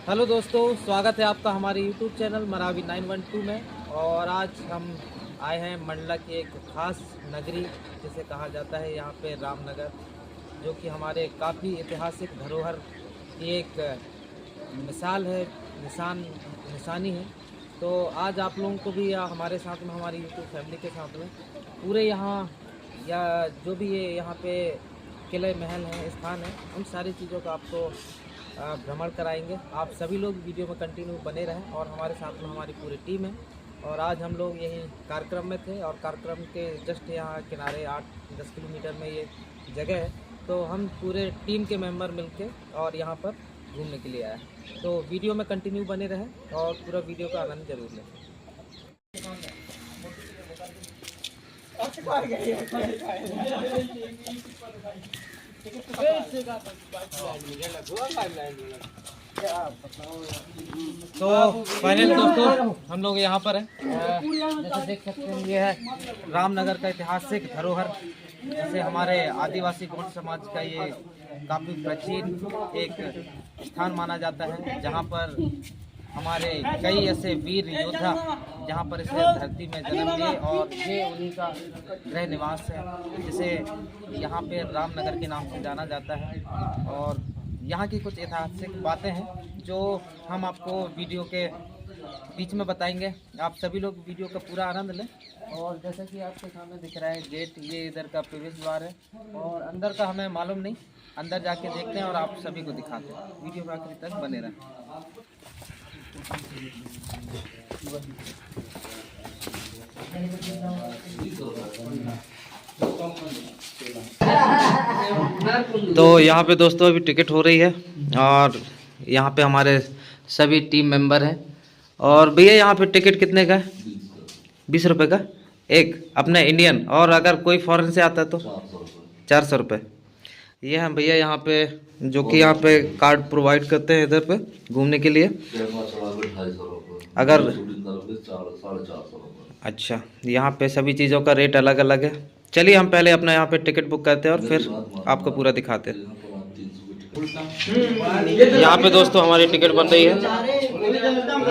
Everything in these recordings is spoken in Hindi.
हेलो दोस्तों, स्वागत है आपका हमारे YouTube चैनल मरावी 912 में। और आज हम आए हैं मंडला की एक ख़ास नगरी जिसे कहा जाता है यहाँ पे रामनगर, जो कि हमारे काफ़ी ऐतिहासिक धरोहर की एक मिसाल है, निशानी है। तो आज आप लोगों को भी या हमारे साथ में, हमारी YouTube फैमिली के साथ में पूरे यहाँ या जो भी ये यहाँ पे किले महल हैं, स्थान है, उन सारी चीज़ों का आपको भ्रमण कराएंगे। आप सभी लोग वीडियो में कंटिन्यू बने रहें और हमारे साथ में हमारी पूरी टीम है। और आज हम लोग यहीं कार्यक्रम में थे और कार्यक्रम के जस्ट यहाँ किनारे 8-10 किलोमीटर में ये जगह है। तो हम पूरे टीम के मेंबर मिलके और यहाँ पर घूमने के लिए आए हैं। तो वीडियो में कंटिन्यू बने रहें और पूरा वीडियो का आनंद जरूर लें। तो फाइनल दोस्तों, हम लोग यहाँ पर हैं। जैसे देख सकते हैं, ये है रामनगर का ऐतिहासिक धरोहर, जैसे हमारे आदिवासी गोंड समाज का ये काफ़ी प्राचीन एक स्थान माना जाता है, जहाँ पर हमारे कई ऐसे वीर योद्धा जहाँ पर इसे धरती में जन्म लिए और ये उन्हीं का गृह निवास है, जिसे यहाँ पे रामनगर के नाम से जाना जाता है। और यहाँ की कुछ ऐतिहासिक बातें हैं जो हम आपको वीडियो के बीच में बताएंगे। आप सभी लोग वीडियो का पूरा आनंद लें। और जैसा कि आपके सामने दिख रहा है गेट, ये इधर का प्रवेश द्वार है और अंदर का हमें मालूम नहीं, अंदर जाके देखते हैं और आप सभी को दिखाते हैं। वीडियो में आखिर तक बने रहें। तो यहाँ पे दोस्तों अभी टिकट हो रही है और यहाँ पे हमारे सभी टीम मेंबर हैं। और भैया यहाँ पे टिकट कितने का है? 20 रुपये का एक, अपने इंडियन। और अगर कोई फॉरेन से आता है तो 400 रुपये। ये हैं भैया यहाँ पे, जो कि यहाँ पे कार्ड प्रोवाइड करते हैं इधर पे घूमने के लिए। अगर अच्छा, यहाँ पे सभी चीज़ों का रेट अलग अलग है। चलिए हम पहले अपना यहाँ पे टिकट बुक करते हैं और फिर आपको पूरा दिखाते हैं। यहाँ पे दोस्तों हमारी टिकट बन रही है।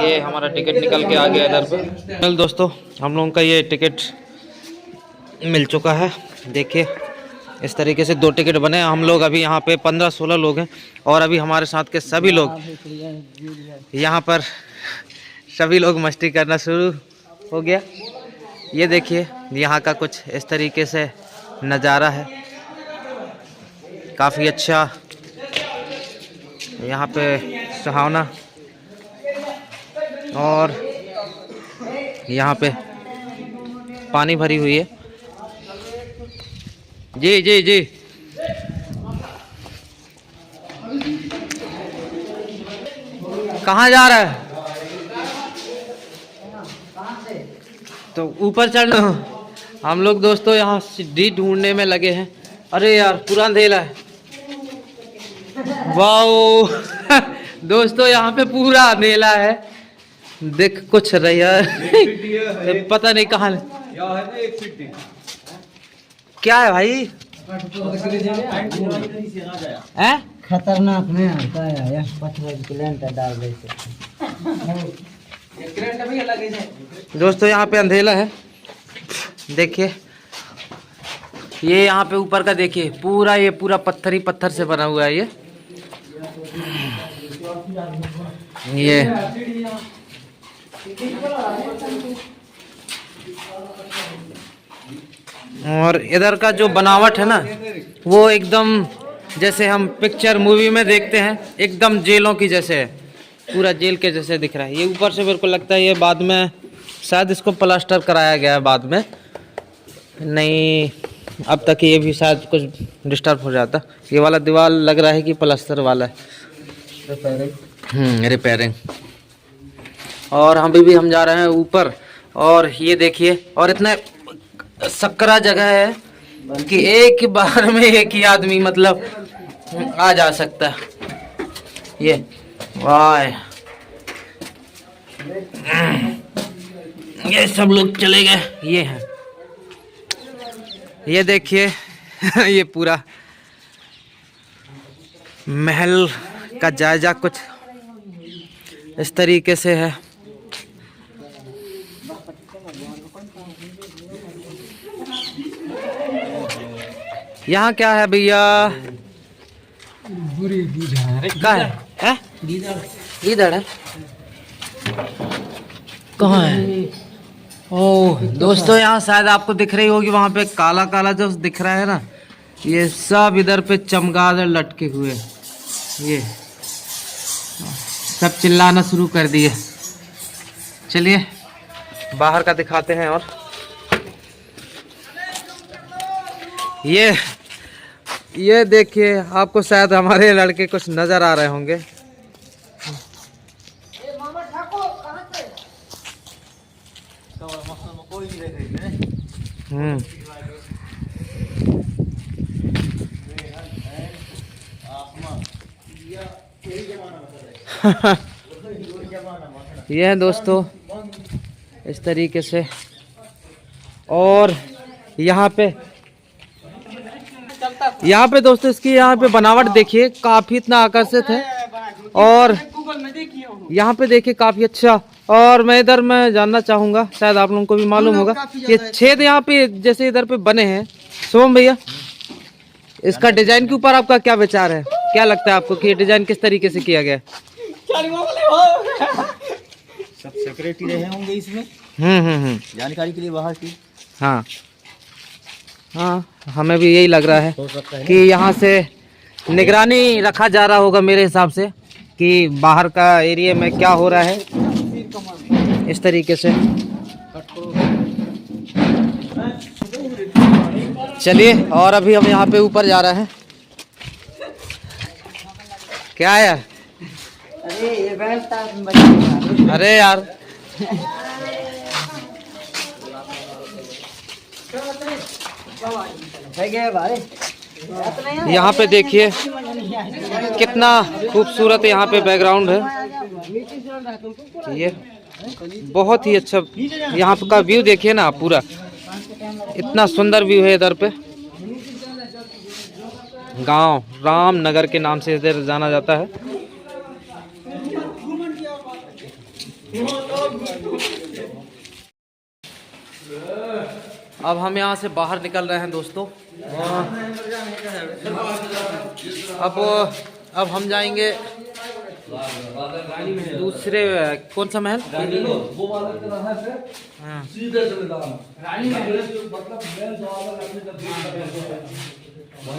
ये हमारा टिकट निकल के आ गया इधर पे। चल दोस्तों, हम लोगों का ये टिकट मिल चुका है। देखिए इस तरीके से 2 टिकट बने। हम लोग अभी यहाँ पे 15-16 लोग हैं और अभी हमारे साथ के सभी लोग यहाँ पर सभी लोग मस्ती करना शुरू हो गया। ये देखिए यहाँ का कुछ इस तरीके से नज़ारा है, काफ़ी अच्छा यहाँ पे सुहावना। और यहाँ पे पानी भरी हुई है। जी जी जी, कहाँ जा रहा है? तो ऊपर चढ़ना। हम लोग दोस्तों यहाँ सीढ़ी ढूंढने में लगे हैं। अरे यार पूरा अंधेरा है। वाओ दोस्तों, यहाँ पे पूरा अंधेरा है। देख कुछ रही है पता नहीं कहाँ क्या है भाई। हैं? खतरनाक नहीं आता है यार, पत्थर की लेंटर डाल देते। दोस्तों यहाँ पे अंधेरा है। देखिए ये यहाँ पे ऊपर का देखिए, पूरा ये पूरा पत्थर ही पत्थर से बना हुआ है ये और इधर का जो बनावट है ना, वो एकदम जैसे हम पिक्चर मूवी में देखते हैं, एकदम जेलों की जैसे है, पूरा जेल के जैसे दिख रहा है। ये ऊपर से मेरे को लगता है ये बाद में शायद इसको प्लास्टर कराया गया है, बाद में नहीं, अब तक ये भी शायद कुछ डिस्टर्ब हो जाता। ये वाला दीवार लग रहा है कि प्लास्टर वाला है, रिपेयरिंग। और हम जा रहे हैं ऊपर। और ये देखिए, और इतना सकरा जगह है कि एक बार में एक ही आदमी मतलब आ जा सकता है। ये वाह, ये सब लोग चले गए। ये है, ये देखिए ये पूरा महल का जायजा कुछ इस तरीके से है। यहाँ क्या है भैया? क्या है? इधर है। कहाँ है? ओह दोस्तों, यहाँ शायद आपको दिख रही होगी, वहाँ पे काला काला जो दिख रहा है ना, ये सब इधर पे चमगादड़ लटके हुए, ये सब चिल्लाना शुरू कर दिए। चलिए बाहर का दिखाते हैं। और ये देखिए, आपको शायद हमारे लड़के कुछ नजर आ रहे होंगे। ये है दोस्तों इस तरीके से। और यहाँ पे दोस्तों इसकी यहाँ पे बनावट देखिए, काफी इतना आकर्षित है। और यहाँ पे देखिए काफी अच्छा। और मैं जानना चाहूंगा, शायद आप लोगों को भी मालूम होगा, ये छेद यहाँ पे जैसे इधर पे बने हैं। सोम भैया, इसका डिजाइन के ऊपर आपका क्या विचार है? क्या लगता है आपको कि ये डिजाइन किस तरीके से किया गया? सब सेक्रेटरी रहे होंगे इसमें। जानकारी के लिए बाहर की। हाँ, हमें भी यही लग रहा है कि यहाँ से निगरानी रखा जा रहा होगा मेरे हिसाब से, कि बाहर का एरिया में क्या हो रहा है इस तरीके से। चलिए, और अभी हम यहाँ पे ऊपर जा रहे हैं। क्या है यार? अरे यार, यहाँ पे देखिए कितना खूबसूरत यहाँ पे बैकग्राउंड है। ये बहुत ही अच्छा यहाँ का व्यू देखिए ना, पूरा इतना सुंदर व्यू है। इधर पे गांव रामनगर के नाम से इधर जाना जाता है। अब हम यहाँ से बाहर निकल रहे हैं दोस्तों। अब हम जाएंगे दूसरे, कौन सा महल? हाँ।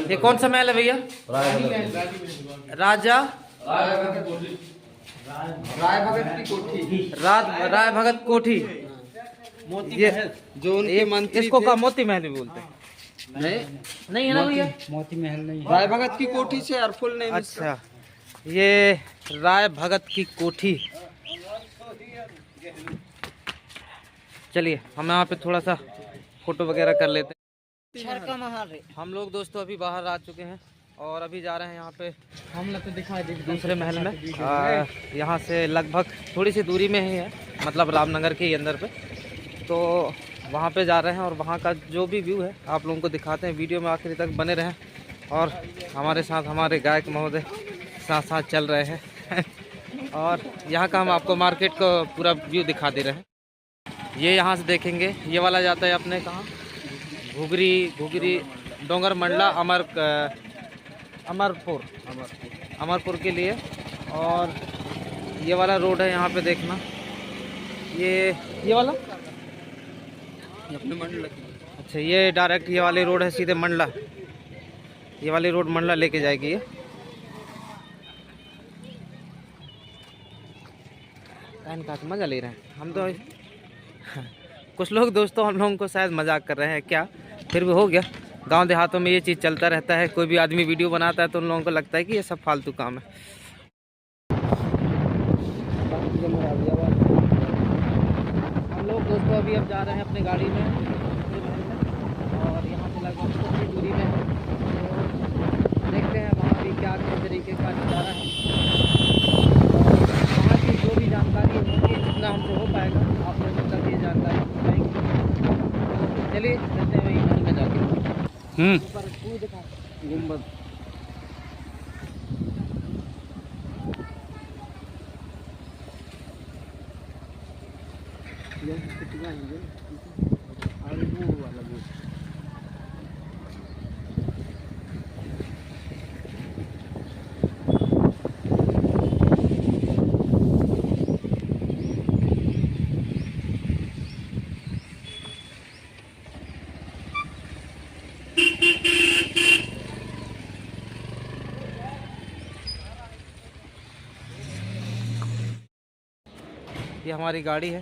ये कौन सा महल है भैया? राजा राय भगत कोठी। ये जो उनके मंत्री, इसको का मोती महल भी बोलते हैं। नहीं है ना भैया? मोती महल नहीं, राय भगत की कोठी से फुल नेम। अच्छा, ये राय भगत की कोठी। चलिए हम यहाँ पे थोड़ा सा फोटो वगैरह कर लेते हैं। हम लोग दोस्तों अभी बाहर आ चुके हैं और अभी जा रहे हैं यहाँ पे, हम लोग दिखा दे दूसरे महल में। यहाँ से लगभग थोड़ी सी दूरी में ही है, मतलब रामनगर के अंदर पे। तो वहाँ पे जा रहे हैं और वहाँ का जो भी व्यू है आप लोगों को दिखाते हैं। वीडियो में आखिरी तक बने रहें और हमारे साथ हमारे गायक महोदय साथ चल रहे हैं। और यहाँ का हम आपको मार्केट को पूरा व्यू दिखा दे रहे हैं। ये यहाँ से देखेंगे, ये वाला जाता है अपने कहाँ, घुघरी डोंगर मंडला अमरपुर के लिए। और ये वाला रोड है यहाँ पे देखना, ये वाला अपने मंडला। अच्छा, ये डायरेक्ट ये वाली रोड है सीधे मंडला, ये वाली रोड मंडला लेके जाएगी। ये का मज़ा ले रहे हैं हम तो। कुछ लोग दोस्तों हम लोगों को शायद मजाक कर रहे हैं क्या, फिर भी हो गया। गांव देहातों में ये चीज़ चलता रहता है। कोई भी आदमी वीडियो बनाता है तो उन लोगों को लगता है कि ये सब फालतू काम है। हम लोग दोस्तों अभी अब जा रहे हैं अपनी गाड़ी में और यहाँ से लगभग थोड़ी दूरी में है। तो देखते हैं वहाँ भी क्या किस तरीके का नज़ारा है। वहाँ की जो भी जानकारी होगी, जितना हमसे हो पाएगा आप लोगों तक ये जानकारी पहुँचाएंगे। चलिए चलते हैं वही महल में जाके। गुम्बद ये हमारी गाड़ी है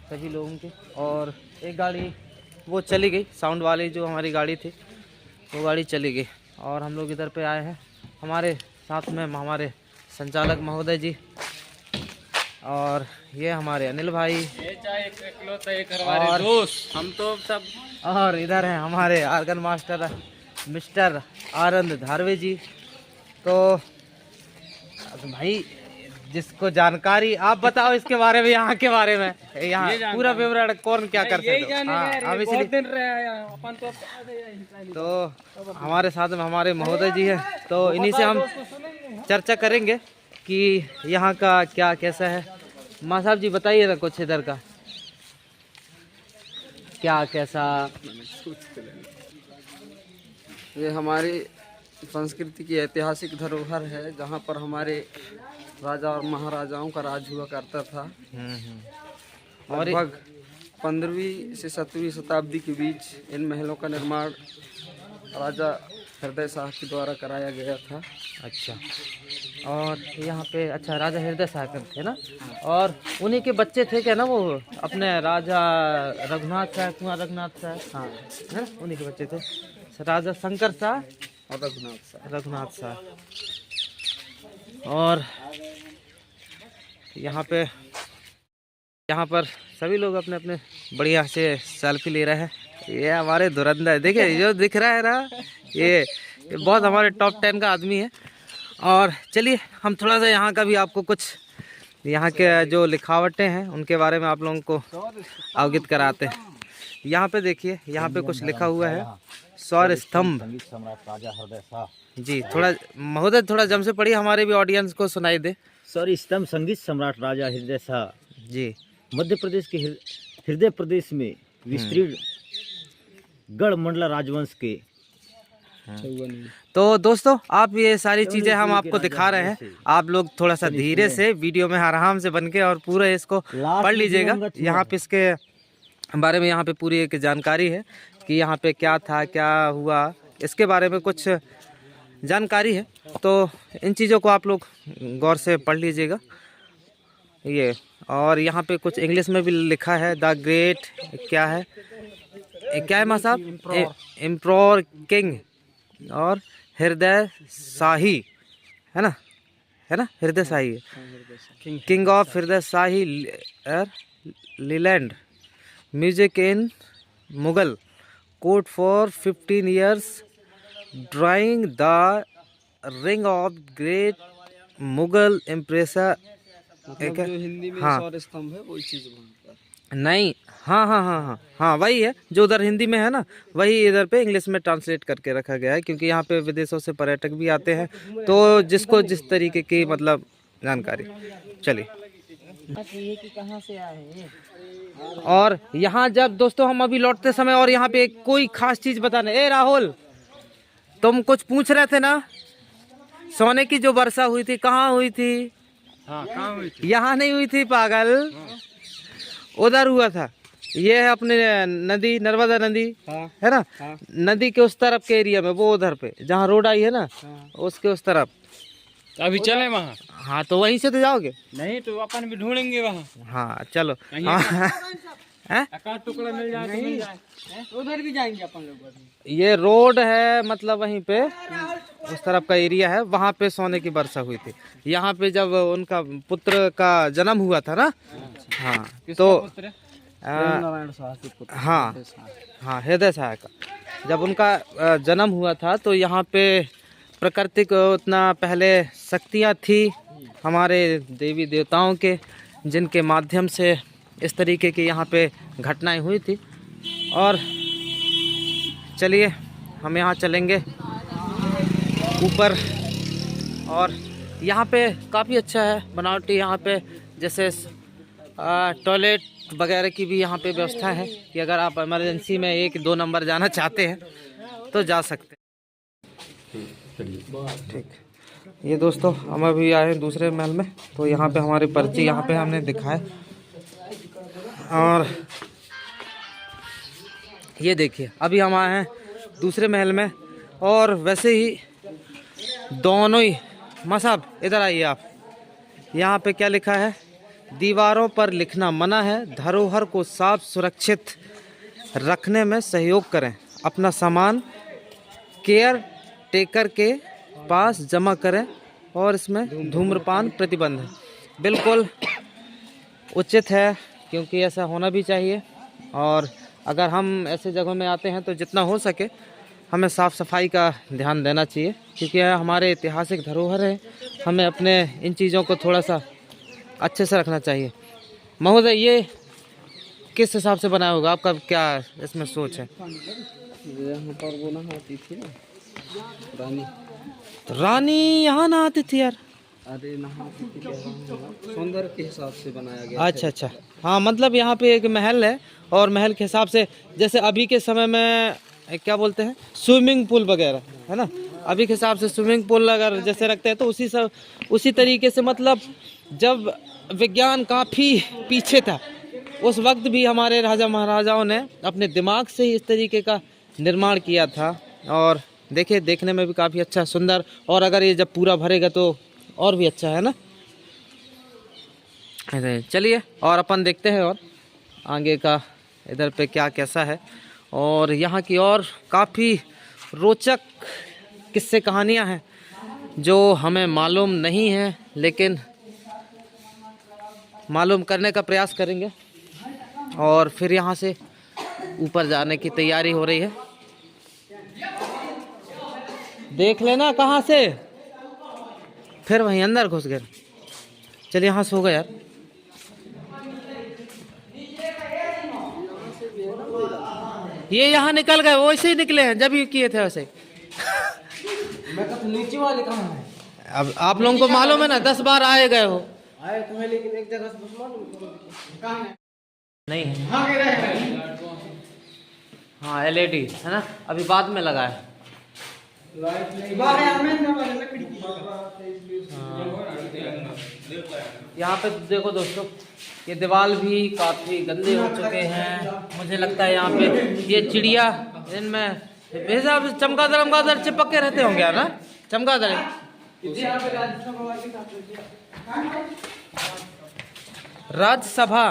सभी लोगों की, और एक गाड़ी वो चली गई, साउंड वाली जो हमारी गाड़ी थी वो गाड़ी चली गई, और हम लोग इधर पे आए हैं। हमारे साथ में हमारे संचालक महोदय जी, और ये हमारे अनिल भाई, और दोस्त हम तो सब, और इधर हैं हमारे आर्गन मास्टर मिस्टर आनंद धारवे जी। तो भाई जिसको जानकारी, आप बताओ इसके बारे में, यहाँ के बारे में, यहाँ पूरा विवरण कौन क्या कर सकते हैं। तो हमारे साथ में हमारे महोदय जी हैं, तो इन्हीं से हम चर्चा करेंगे कि यहाँ का क्या कैसा है। माँ साहब जी बताइए ना कुछ इधर का क्या कैसा। ये हमारी संस्कृति की ऐतिहासिक धरोहर है, जहाँ पर हमारे राजा और महाराजाओं का राज हुआ करता था। और लगभग 15वीं से 17वीं शताब्दी के बीच इन महलों का निर्माण राजा हृदय शाह के द्वारा कराया गया था। अच्छा, और यहाँ पे अच्छा राजा हृदय शाह थे ना, और उन्हीं के बच्चे थे क्या ना वो अपने राजा रघुनाथ शाह, कुंवर रघुनाथ शाह, हाँ है ना, उन्हीं के बच्चे थे राजा शंकर शाह और रघुनाथ शाह। और यहाँ पर सभी लोग अपने अपने बढ़िया से सेल्फी ले रहे हैं। ये हमारे धुरंधर देखिए जो दिख रहा है ना, ये बहुत हमारे टॉप 10 का आदमी है। और चलिए हम थोड़ा सा यहाँ का भी आपको कुछ यहाँ के जो लिखावटें हैं उनके बारे में आप लोगों को अवगत कराते हैं। यहाँ पे देखिए, यहाँ पे कुछ लिखा हुआ है, सौर स्तंभ। संगीत सम्राट राजा हृदय शाह जी थोड़ा महोदय थोड़ा जम से पढ़िए, हमारे भी ऑडियंस को सुनाई दे। सौर स्तंभ संगीत सम्राट राजा हृदय शाह जी मध्य प्रदेश के हृदय प्रदेश में विस्तृत गढ़ मंडला राजवंश के। तो दोस्तों आप ये सारी चीजें हम आपको दिखा रहे हैं, आप लोग थोड़ा सा धीरे से वीडियो में आराम से बन के और पूरा इसको पढ़ लीजिएगा। यहाँ पे इसके बारे में यहाँ पे पूरी एक जानकारी है कि यहाँ पे क्या था क्या हुआ, इसके बारे में कुछ जानकारी है। तो इन चीज़ों को आप लोग गौर से पढ़ लीजिएगा ये। और यहाँ पे कुछ इंग्लिश में भी लिखा है, द ग्रेट क्या है, क्या है माँ साहब, एम्परर किंग और हृदय शाही है ना, हृदय शाही है, किंग ऑफ हृदय शाही लीलैंड music in Mughal court for 15 years drawing the ring of great Mughal emperor. जो हिंदी में हाँ। सौर स्तंभ है वही चीज बनता है। नहीं, हाँ वही है जो उधर हिंदी में है ना, वही इधर पे इंग्लिश में ट्रांसलेट करके रखा गया है, क्योंकि यहाँ पे विदेशों से पर्यटक भी आते हैं, तो जिसको जिस तरीके की मतलब जानकारी। चलिए कहाँ से आए हैं? और यहाँ जब दोस्तों हम अभी लौटते समय, और यहाँ पे कोई खास चीज बताने, ए राहुल तुम कुछ पूछ रहे थे ना, सोने की जो वर्षा हुई थी कहाँ हुई थी? हाँ, कहाँ हुई थी? यहाँ नहीं हुई थी पागल, उधर हुआ था। ये है अपने नदी, नर्मदा नदी है ना, नदी के उस तरफ के एरिया में, वो उधर पे जहाँ रोड आई है ना, उसके उस तरफ। अभी चले वहाँ? हाँ तो वहीं से तो जाओगे? नहीं तो अपन भी ढूंढेंगे वहाँ। हाँ चलो। टुकड़ा मिल जाए तो मिल जाए, उधर भी जाएंगे अपन लोग। ये रोड है, मतलब वहीं पे उस तरफ का एरिया है, वहाँ पे सोने की वर्षा हुई थी। यहाँ पे जब उनका पुत्र का जन्म हुआ था ना, हाँ तो हाँ हृदय शाह का जब उनका जन्म हुआ था, तो यहाँ पे प्रकृति को उतना पहले शक्तियाँ थी हमारे देवी देवताओं के, जिनके माध्यम से इस तरीके की यहाँ पे घटनाएं हुई थी। और चलिए हम यहाँ चलेंगे ऊपर, और यहाँ पे काफ़ी अच्छा है बनावटी, यहाँ पे जैसे टॉयलेट वगैरह की भी यहाँ पे व्यवस्था है कि अगर आप इमरजेंसी में 1-2 नंबर जाना चाहते हैं तो जा सकते हैं। ठीक, ये दोस्तों हम अभी आए हैं दूसरे महल में, तो यहाँ पे हमारी पर्ची यहाँ पे हमने दिखाए, और ये देखिए अभी हम आए हैं दूसरे महल में। और वैसे ही दोनों ही माँ साहब इधर आइए आप, यहाँ पे क्या लिखा है, दीवारों पर लिखना मना है, धरोहर को साफ सुरक्षित रखने में सहयोग करें, अपना सामान केयर टेकर के पास जमा करें, और इसमें धूम्रपान प्रतिबंध है। बिल्कुल उचित है, क्योंकि ऐसा होना भी चाहिए। और अगर हम ऐसे जगहों में आते हैं तो जितना हो सके हमें साफ़ सफाई का ध्यान देना चाहिए, क्योंकि यह हमारे ऐतिहासिक धरोहर है। हमें अपने इन चीज़ों को थोड़ा सा अच्छे से रखना चाहिए। महोदय, ये किस हिसाब से बनाया होगा, आपका क्या इसमें सोच है? यहाँ पर वो नहाती थी ना रानी। रानी यहाँ नहाती थी यार? अरे नहाती थी, सौंदर्य के हिसाब से बनाया गया। अच्छा अच्छा, हाँ, मतलब यहाँ पे एक महल है, और महल के हिसाब से जैसे अभी के समय में क्या बोलते हैं, स्विमिंग पूल वगैरह है ना, अभी के हिसाब से स्विमिंग पूल अगर जैसे रखते हैं तो उसी तरीके से, मतलब जब विज्ञान काफ़ी पीछे था उस वक्त भी हमारे राजा महाराजाओं ने अपने दिमाग से ही इस तरीके का निर्माण किया था। और देखिए देखने में भी काफ़ी अच्छा सुंदर, और अगर ये जब पूरा भरेगा तो और भी अच्छा है ना। चलिए और अपन देखते हैं और आगे का इधर पे क्या कैसा है, और यहाँ की और काफ़ी रोचक किस्से कहानियाँ हैं जो हमें मालूम नहीं है, लेकिन मालूम करने का प्रयास करेंगे। और फिर यहाँ से ऊपर जाने की तैयारी हो रही है। देख लेना कहाँ से, फिर वहीं अंदर घुस गए। चलिए यहाँ से होगा यार। ये यहाँ निकल गए, वैसे ही निकले हैं जब ये किए थे वैसे। मैं तो नीचे वाले कहाँ है? अब आप लोगों को मालूम है ना, 10 बार आए गए हो। आए तुम्हें, लेकिन एक जगह से बस मालूम कहाँ है? नहीं है, हाँ LED है ना, अभी बाद में लगा है। यहाँ पे देखो दोस्तों, ये दीवार भी काफ़ी गंदे हो चुके हैं। मुझे लगता है यहाँ पे ये चिड़िया इनमें चमगादड़ चिपक के रहते होंगे ना, चमगादड़। राज्यसभा,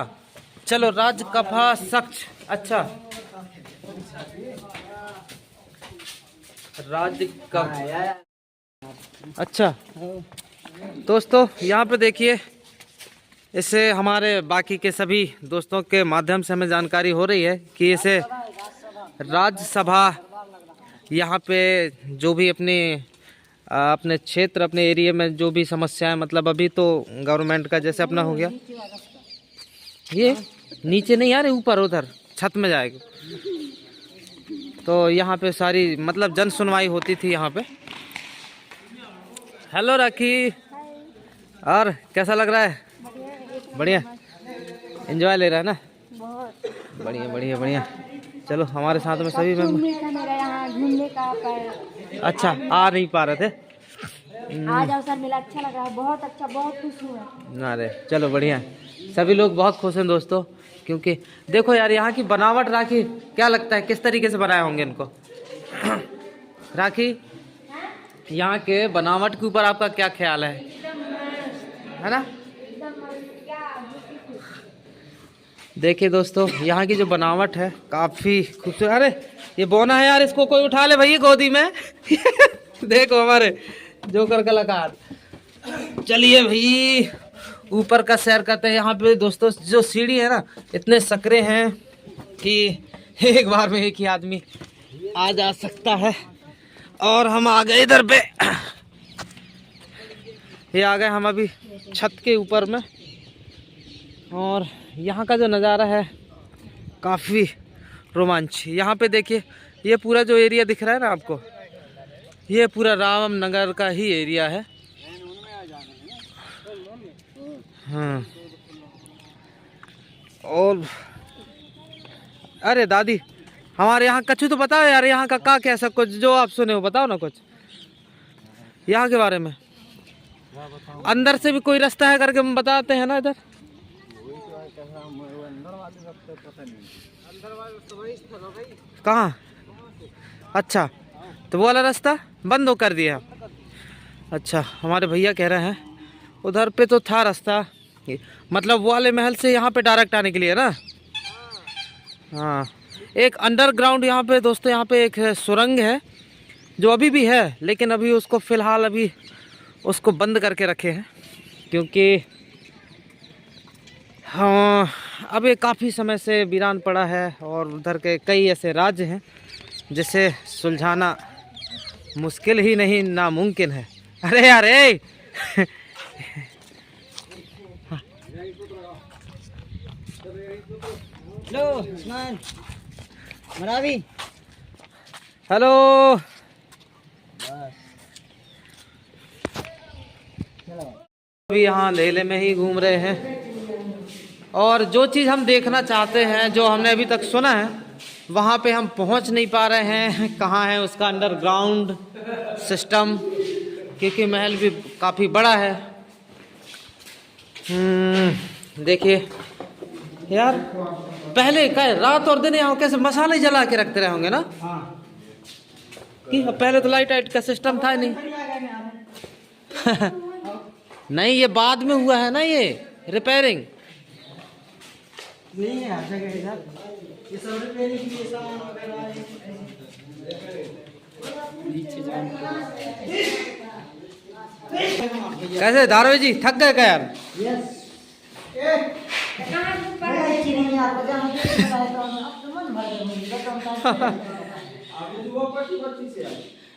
चलो राज्यसभा सक्ष, अच्छा राज्य का, अच्छा दोस्तों यहाँ पे देखिए, इससे हमारे बाकी के सभी दोस्तों के माध्यम से हमें जानकारी हो रही है कि इसे राज्यसभा, यहाँ पे जो भी अपने क्षेत्र, अपने एरिया में जो भी समस्याएं, मतलब अभी तो गवर्नमेंट का जैसे अपना हो गया, ये नीचे नहीं आ रहे, ऊपर उधर छत में जाएगी, तो यहाँ पे सारी मतलब जन सुनवाई होती थी यहाँ पे। हेलो राखी, और कैसा लग रहा है? बढ़िया, एंजॉय ले रहा है ना? बढ़िया बढ़िया बढ़िया। चलो हमारे साथ में सभी मेरा यहाँ घूमने का पर... अच्छा, आ नहीं पा रहे थे। आज अवसर मिला, अच्छा लग रहा है, बहुत अच्छा, बहुत खुश हूँ। अरे चलो बढ़िया, सभी लोग बहुत खुश हैं दोस्तों, क्योंकि देखो यार यहाँ की बनावट, राखी क्या लगता है किस तरीके से बनाए होंगे इनको? राखी, यहाँ के बनावट के ऊपर आपका क्या ख्याल है ना? देखिए दोस्तों, यहाँ की जो बनावट है काफ़ी खूबसूरत। अरे ये बोना है यार, इसको कोई उठा ले भैया गोदी में। देखो हमारे जोकर कलाकार। चलिए भाई ऊपर का सैर करते हैं। यहाँ पे दोस्तों जो सीढ़ी है ना, इतने सकरे हैं कि एक बार में एक ही आदमी आ जा सकता है। और हम आ गए इधर पे, ये आ गए हम अभी छत के ऊपर में, और यहाँ का जो नज़ारा है काफ़ी रोमांच। यहाँ पे देखिए, ये पूरा जो एरिया दिख रहा है ना आपको, ये पूरा रामनगर का ही एरिया है। हाँ, और अरे दादी, हमारे यहाँ कछु तो बताओ यार, यहाँ का क्या कैसा कुछ जो आप सुने हो बताओ ना कुछ यहाँ के बारे में। अंदर से भी कोई रास्ता है करके हम बताते हैं ना इधर। कहाँ? अच्छा, तो वो वाला रास्ता बंद हो कर दिया। अच्छा, हमारे भैया कह रहे हैं उधर पे तो था रास्ता, मतलब वो वाले महल से यहाँ पे डायरेक्ट आने के लिए ना। हाँ, एक अंडरग्राउंड यहाँ पे दोस्तों, यहाँ पे एक सुरंग है जो अभी भी है, लेकिन अभी उसको फ़िलहाल अभी उसको बंद करके रखे हैं, क्योंकि हाँ अब ये काफ़ी समय से वीरान पड़ा है और उधर के कई ऐसे राज्य हैं जिसे सुलझाना मुश्किल ही नहीं नामुमकिन है। अरे यार हेलो उस्मान, मरावी। हेलो, अभी यहाँ लेले में ही घूम रहे हैं और जो चीज़ हम देखना चाहते हैं, जो हमने अभी तक सुना है, वहाँ पे हम पहुँच नहीं पा रहे हैं। कहाँ है उसका अंडरग्राउंड सिस्टम, क्योंकि महल भी काफ़ी बड़ा है। देखिए यार, पहले क्या रात और दिन यहाँ कैसे मसाले जला के रखते रहे होंगे ना। कि पहले तो लाइट का सिस्टम था नहीं। नहीं, ये बाद में हुआ है ना, ये रिपेयरिंग नहीं है हर जगह इधर, ये सब रिपेयरिंग के लिए सामान वगैरह कैसे धारवे जी, थक गए क्या यार?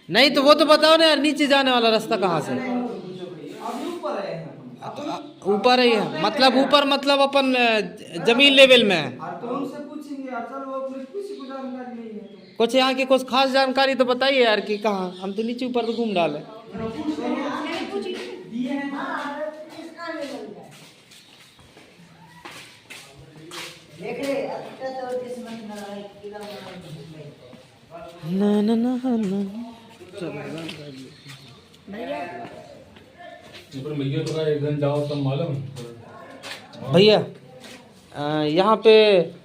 नहीं तो वो तो बताओ ना यार, नीचे जाने वाला रास्ता कहाँ से? ऊपर ही है, मतलब ऊपर मतलब अपन जमीन लेवल में है। कुछ यहाँ की कुछ खास जानकारी तो बताइए यार कि कहाँ, हम तो नीचे ऊपर तो घूम डाले। ना ना ना ना भैया तो एक दिन जाओ तब मालूम। भैया यहाँ पे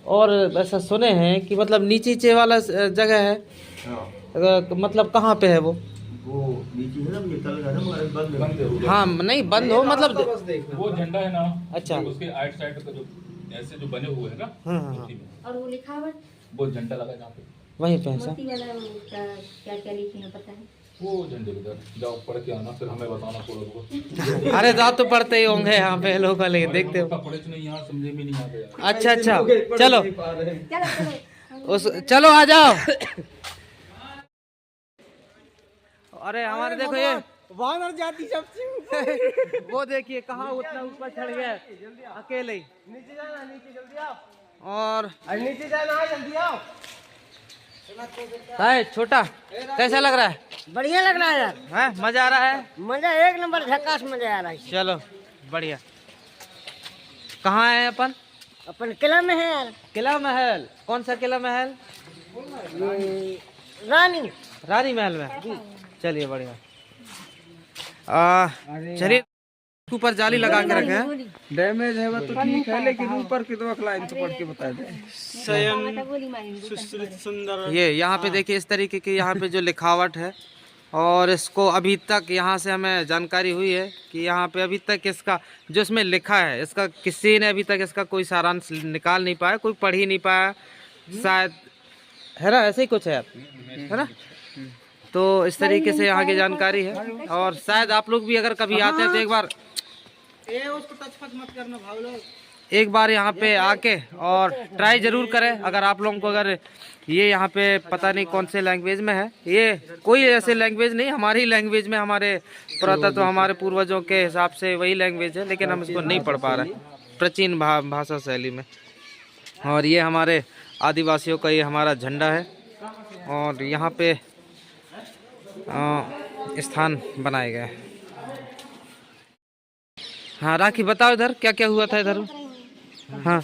और ऐसा सुने हैं कि मतलब नीचे वाला जगह है, मतलब कहाँ पे है वो नीचे है ना, निकल गया ना, मगर बंद है। हाँ नहीं बंद हो मतलब वो झंडा है ना। अच्छा, उसके आइट साइड का जो ऐसे जो बने हुए हैं ना, हाँ। और वो लिखावट वो झंडा लगा है जहाँ पे, वहीं पे है सर। मोती वाला वो क्या क्या लिखे हैं पता है? वो झंडे के उधर जाओ, पढ़ के आना, फिर हमें बताना थोड़ा बहुत। अरे जाओ तो पढ़ते ही होंगे यहाँ पे लोग वाले, देखते हो। पढ़े तो नहीं यहाँ, समझे में नहीं आते यार। अच्छा अच्छा, चलो चलो चलो आ जाओ। अरे हमारे देखो ये वानर जाति सबसे वो देखिए कहाँ उतना ऊपर चढ़ गया अकेले ही। नीचे जाना, नीचे जल्दी आओ। और अरे नीचे जाना है, जल्दी आओ। है छोटा, कैसा लग रहा है? बढ़िया लग रहा है यार, हैं मजा आ रहा है? मजा एक नंबर, झक्कास मजा आ रहा है। चलो बढ़िया। कहाँ है अपन? अपन किला में है यार। किला महल? कौन सा किला महल? ये रानी रानी महल में। चलिए बढ़िया। चलिए ऊपर जाली लगा के रखे हैं। डैमेज है वो तो ठीक है, लेकिन ऊपर की दो लाइन तो पढ़ के बता दे। ये यहाँ पे देखिए इस तरीके की यहाँ पे जो लिखावट है, और इसको अभी तक यहाँ से हमें जानकारी हुई है कि यहाँ पे अभी तक इसका जो इसमें लिखा है, इसका किसी ने अभी तक इसका कोई सारांश निकाल नहीं पाया, कोई पढ़ ही नहीं पाया शायद, है ना? ऐसे ही कुछ है ना? तो इस तरीके से यहाँ की जानकारी है, और शायद आप लोग भी अगर कभी आते हैं तो उसको टच फच मत करना भाव लोग। एक बार यहाँ पे आके और ट्राई जरूर करें। अगर आप लोगों को अगर ये यहाँ पे पता नहीं कौन से लैंग्वेज में है, ये कोई ऐसे लैंग्वेज नहीं, हमारी लैंग्वेज में, हमारे पुरातत्व हमारे पूर्वजों के हिसाब से वही लैंग्वेज है, लेकिन हम इसको नहीं पढ़ पा रहे, प्राचीन भाषा शैली में। और ये हमारे आदिवासियों का ये हमारा झंडा है, और यहाँ पे स्थान बनाए गए। हाँ राखी बताओ इधर क्या क्या हुआ था इधर। हाँ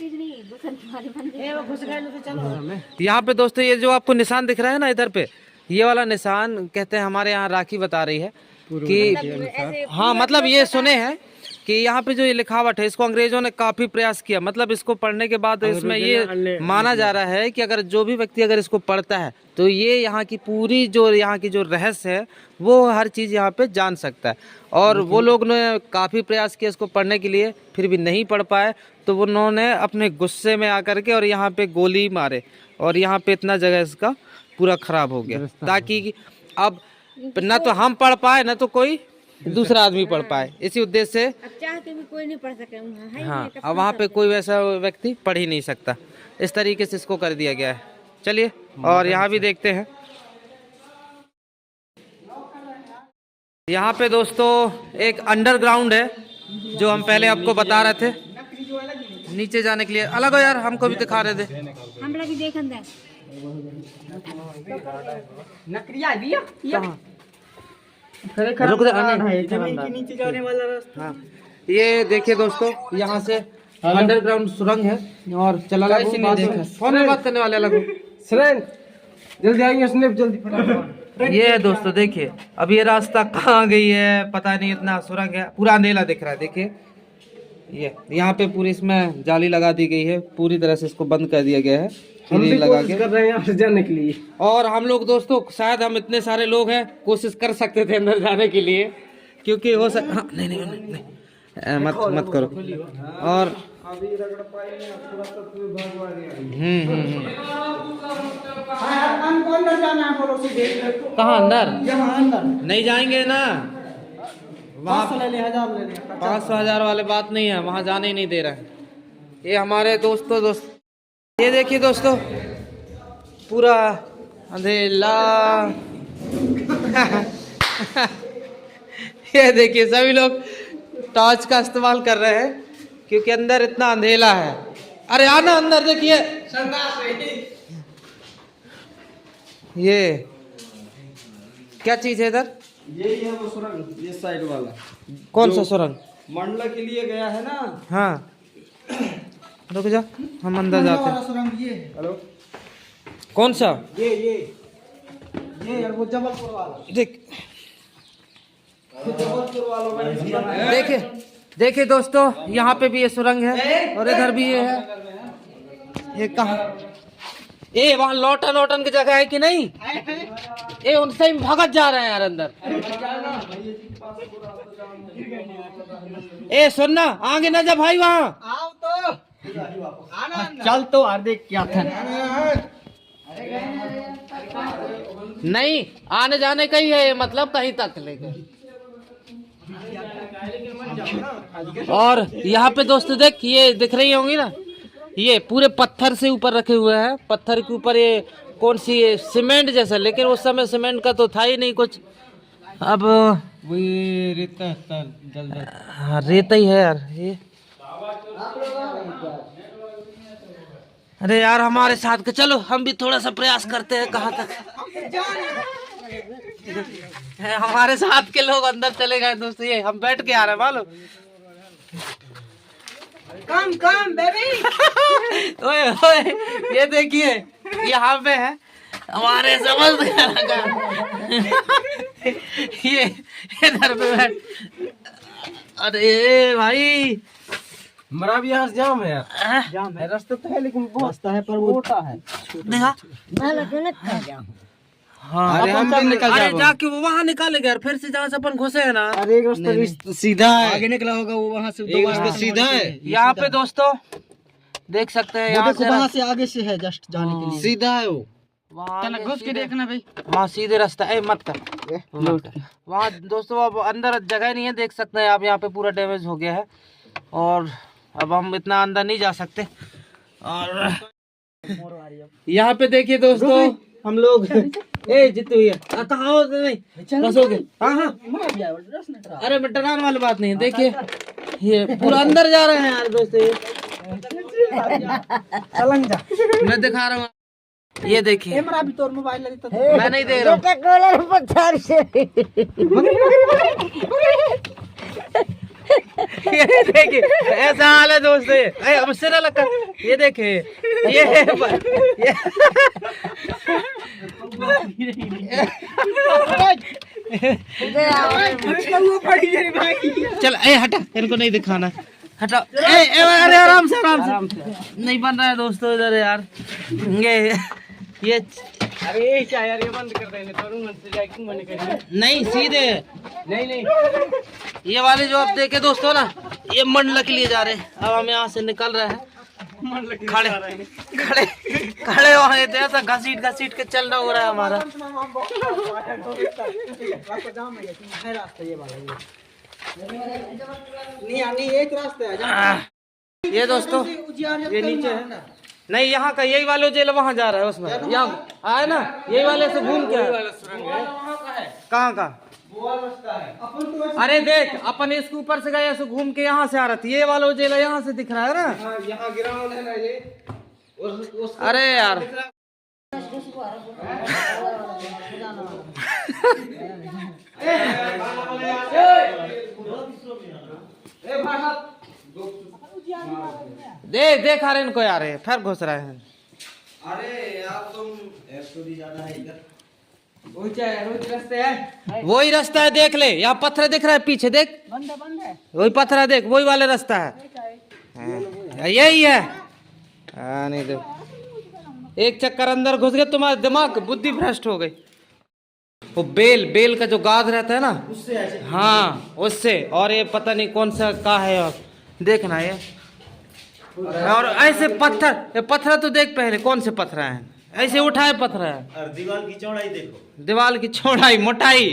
यहाँ पे दोस्तों ये जो आपको निशान दिख रहा है ना इधर पे, ये वाला निशान कहते हैं, हमारे यहाँ राखी बता रही है कि हाँ मतलब ये सुने हैं कि यहाँ पे जो ये लिखावट है इसको अंग्रेजों ने काफी प्रयास किया, मतलब इसको पढ़ने के बाद इसमें ये माना जा रहा है कि अगर जो भी व्यक्ति अगर इसको पढ़ता है तो ये यहाँ की पूरी जो यहाँ की जो रहस्य है वो हर चीज़ यहाँ पे जान सकता है। और वो लोग ने काफ़ी प्रयास किया इसको पढ़ने के लिए, फिर भी नहीं पढ़ पाए, तो उन्होंने अपने गुस्से में आकर के और यहाँ पे गोली मारे और यहाँ पे इतना जगह इसका पूरा खराब हो गया, ताकि अब न तो हम पढ़ पाए न तो कोई दूसरा आदमी पढ़ पाए। इसी उद्देश्य से चाह के भी कोई नहीं पढ़ सके वहाँ, है हाँ, अब वहाँ पे कोई वैसा व्यक्ति पढ़ ही नहीं सकता, इस तरीके से इसको कर दिया गया है। चलिए और यहाँ भी देखते हैं। यहाँ पे दोस्तों एक अंडरग्राउंड है जो हम पहले आपको बता रहे थे, नीचे जाने के लिए अलग हो यार, हमको भी दिखा रहे थे। हम लोग भी देख अंदर नकरिया दिया रुक जा, नीचे जाने वाला रास्ता। हाँ ये देखिए दोस्तों, यहाँ से अंडरग्राउंड सुरंग है और चला फोन में बात करने वाले अलग सुरेन जल्दी आएंगे, स्नैप जल्दी फटाफट। ये है दोस्तों, देखिए अब ये रास्ता कहाँ गई है पता नहीं, इतना सुरंग है, पूरा अंधेला दिख रहा है। देखिए ये यहाँ पे पूरी इसमें जाली लगा दी गई है, पूरी तरह से इसको बंद कर दिया गया है, हम भी लगा कोशिश के कर रहे हैं यहाँ से जाने के लिए। और हम लोग दोस्तों शायद हम इतने सारे लोग हैं कोशिश कर सकते थे अंदर जाने के लिए, क्योंकि हो सक हाँ, नहीं नहीं नहीं, नहीं मत करो। और कहाँ अंदर नहीं जाएंगे ना, वहाँ 500,000 वाले बात नहीं है, वहाँ जाने ही नहीं दे रहे हैं। ये हमारे दोस्त ये देखिए दोस्तों पूरा अंधेला ये देखिए सभी लोग टॉर्च का इस्तेमाल कर रहे हैं क्योंकि अंदर इतना अंधेला है। अरे आना अंदर, देखिए ये क्या चीज है इधर, यही है वो सुरंग, ये साइड वाला। कौन सा सुरंग? मंडला के लिए गया है ना। हाँ रुक जा, हम अंदर जाते हैं। सुरंग ये हेलो, कौन सा? ये वो जबलपुर वाला, देख जबलपुर वाला। देखिए दोस्तों, यहाँ पे भी ये सुरंग है और इधर भी ये है। ये कहाँ? ए वहाँ लौटन की जगह है कि नहीं? ए उनसे ही भगत जा रहे हैं यार अंदर। ए सुनना, आगे न जा भाई वहाँ। आओ तो चल तो यार, देख क्या था। नहीं आने जाने का ही है ये, मतलब कहीं तक लेके। और यहाँ पे दोस्तों देख, ये दिख रही होंगी ना, ये पूरे पत्थर से ऊपर रखे हुए हैं, पत्थर के ऊपर ये कौन सी सीमेंट जैसा, लेकिन उस समय सीमेंट का तो था ही नहीं कुछ। अब वो ये रेता हाँ रेता ही है यार ये। अरे यार हमारे साथ के चलो, हम भी थोड़ा सा प्रयास करते हैं कहाँ तक हमारे साथ के लोग अंदर चले गए दोस्तों। ये हम बैठ के आ रहे हैं मालूम। Come baby. ओए ओए ये देखिए यहाँ पे है हमारे समझ ये इधर पे बैठ। अरे भाई हमारा भी यहाँ जाम है यार, जाम है, रास्ता तो है लेकिन बहुत रास्ता है पर वो छोटा है। देखा हाँ, अरे हम भी निकल अरे जाके वो वहाँ निकालेगा यार, फिर से जहाँ से अपन घुसे है ना। अरे एक रास्ता सीधा है, आगे निकला होगा वो, वहाँ से एक रास्ता सीधा है। यहाँ पे दोस्तों देख सकते हैं, यहाँ से वहाँ से आगे से है जस्ट जाने के लिए, सीधा है वो। वहाँ घुस के देखना भाई, वहाँ सीधे रास्ता है, मत कर वहाँ दोस्तों। अब अंदर जगह नहीं है, देख सकते हैं आप, यहाँ पे पूरा डैमेज हो गया है और अब हम इतना अंदर नहीं जा सकते। और यहाँ पे देखिए दोस्तों हम लोग ए जीते हुए कहाँ हो नहीं बस हो गए। हाँ हाँ अरे डराने वाली बात नहीं है, देखिए ये पूरा अंदर जा रहे हैं यार दोस्तों। मैं दिखा रहा हूँ, ये देखिए भी तोर मोबाइल मैं नहीं दे रहा हूँ। ये देखिए ऐसा हाल है दोस्तों, ये अब से ना लगा, ये देखिए ये चल ए हटा, इनको नहीं दिखाना, हटा अरे आराम से नहीं बन रहा है दोस्तों इधर यार। ये अरे ये क्या यार, ये बंद कर देने तो मन से जाके मन करेंगे। नहीं सीधे नहीं ये वाले जो आप देखे दोस्तों ना, ये मंडला के लिए जा रहे हैं। अब हम यहाँ से निकल रहे हैं, खड़े खड़े खड़े वहाँ ये ऐसा घसीट के चलना हो रहा है हमारा। नहीं एक रास्ता है ये दोस्तों ये नीचे है ना। नहीं यहाँ का यही वाले जेल वहाँ जा रहा है, उसमें यहाँ आए ना यही वाले से घूम के कहाँ का। अरे देख अपन इसके ऊपर से गए ऐसे घूम के यहाँ से आ रहा था, ये वाला जेल यहाँ से दिख रहा है ना। यहाँ ग्राउंड है ना ये। अरे यार देख आ रहे इनको यार, फिर घुस रहे हैं। अरे यार तुम ज्यादा है इधर, वही रास्ता है, देख ले यहाँ पत्थर दिख रहा है पीछे, देख बंद है वही पत्थर है, देख वही वाला रास्ता है। हाँ, यही है। हाँ नहीं देख एक चक्कर अंदर घुस गए, तुम्हारा दिमाग बुद्धि भ्रष्ट हो गई। वो बेल का जो गाद रहता है ना उससे, हाँ उससे। और ये पता नहीं कौन सा का है, और देखना ये और ऐसे पत्थर, ये पत्थर तो देख पहले कौन से पत्थर हैं, ऐसे उठाए पत्थर है। और दीवार की चौड़ाई देखो, दीवार की चौड़ाई मोटाई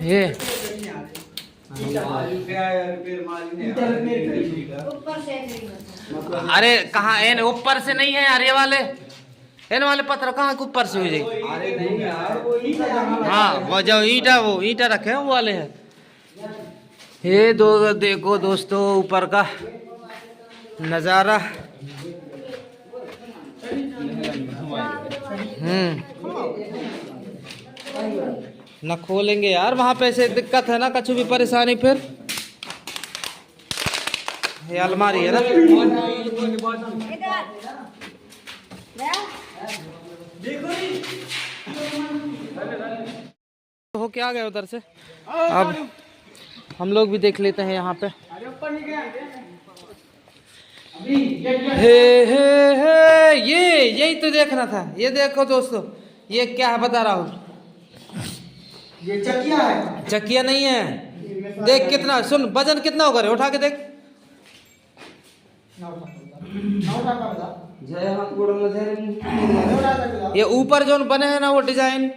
ये ऊपर से अरे कहाँ इन ऊपर से नहीं है यार, ये वाले इन वाले पत्थर कहाँ के ऊपर से हो जाए। हाँ वो जो ईटा रखे हैं वो वाले हैं। ये देखो दोस्तों ऊपर का नजारा। न खोलेंगे यार, वहां पे ऐसे दिक्कत है ना, कुछ भी परेशानी फिर। ये अलमारी है ना, हो क्या आ गए उधर से। अब हम लोग भी देख लेते हैं यहाँ पे। हे यही तो देखना था। ये देखो दोस्तों ये क्या है बता रहा हूँ, ये चकिया है। चकिया नहीं है, देख कितना, सुन वजन कितना होगा रे, उठा के देख। ये ऊपर जो बने हैं ना वो डिजाइन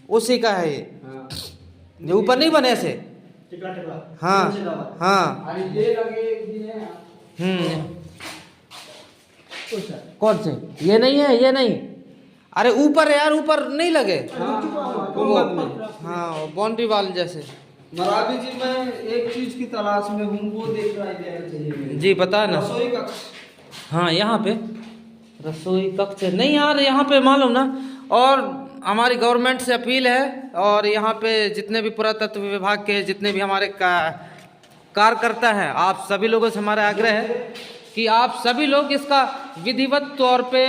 उसी का है। ये ऊपर नहीं बने ऐसे। हाँ हाँ कौन से, ये नहीं है, ये नहीं। अरे ऊपर यार, ऊपर नहीं लगे। हाँ बाउंड्री वाल जैसे। मरावी जी मैं एक चीज की तलाश में हूँ, वो देख रहा है जी बता ना। रसोई कक्ष। हाँ यहाँ पे रसोई कक्ष नहीं यार, यहाँ पे मालूम ना। और हमारी गवर्नमेंट से अपील है, और यहाँ पे जितने भी पुरातत्व विभाग के जितने भी हमारे कार्यकर्ता हैं, आप सभी लोगों से हमारा आग्रह है कि आप सभी लोग इसका विधिवत तौर पे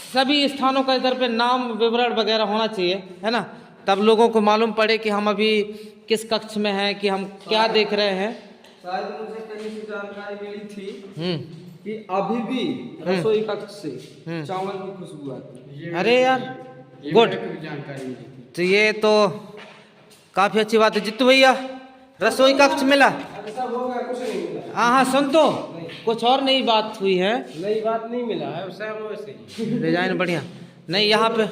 सभी स्थानों का इधर पे नाम विवरण वगैरह होना चाहिए, है ना। तब लोगों को मालूम पड़े कि हम अभी किस कक्ष में हैं, कि हम क्या देख रहे हैं। शायद मुझे कहीं से जानकारी मिली थी कि अभी भी रसोई कक्ष से चावल की खुशबू आती है। अरे यार गुड, तो ये तो काफी अच्छी बात है। जित्तू भैया रसोई कक्ष मिला? हाँ हाँ सुन, तो कुछ और नई बात हुई है। नई बात नहीं मिला है, वैसे डिजाइन बढ़िया नहीं यहाँ पे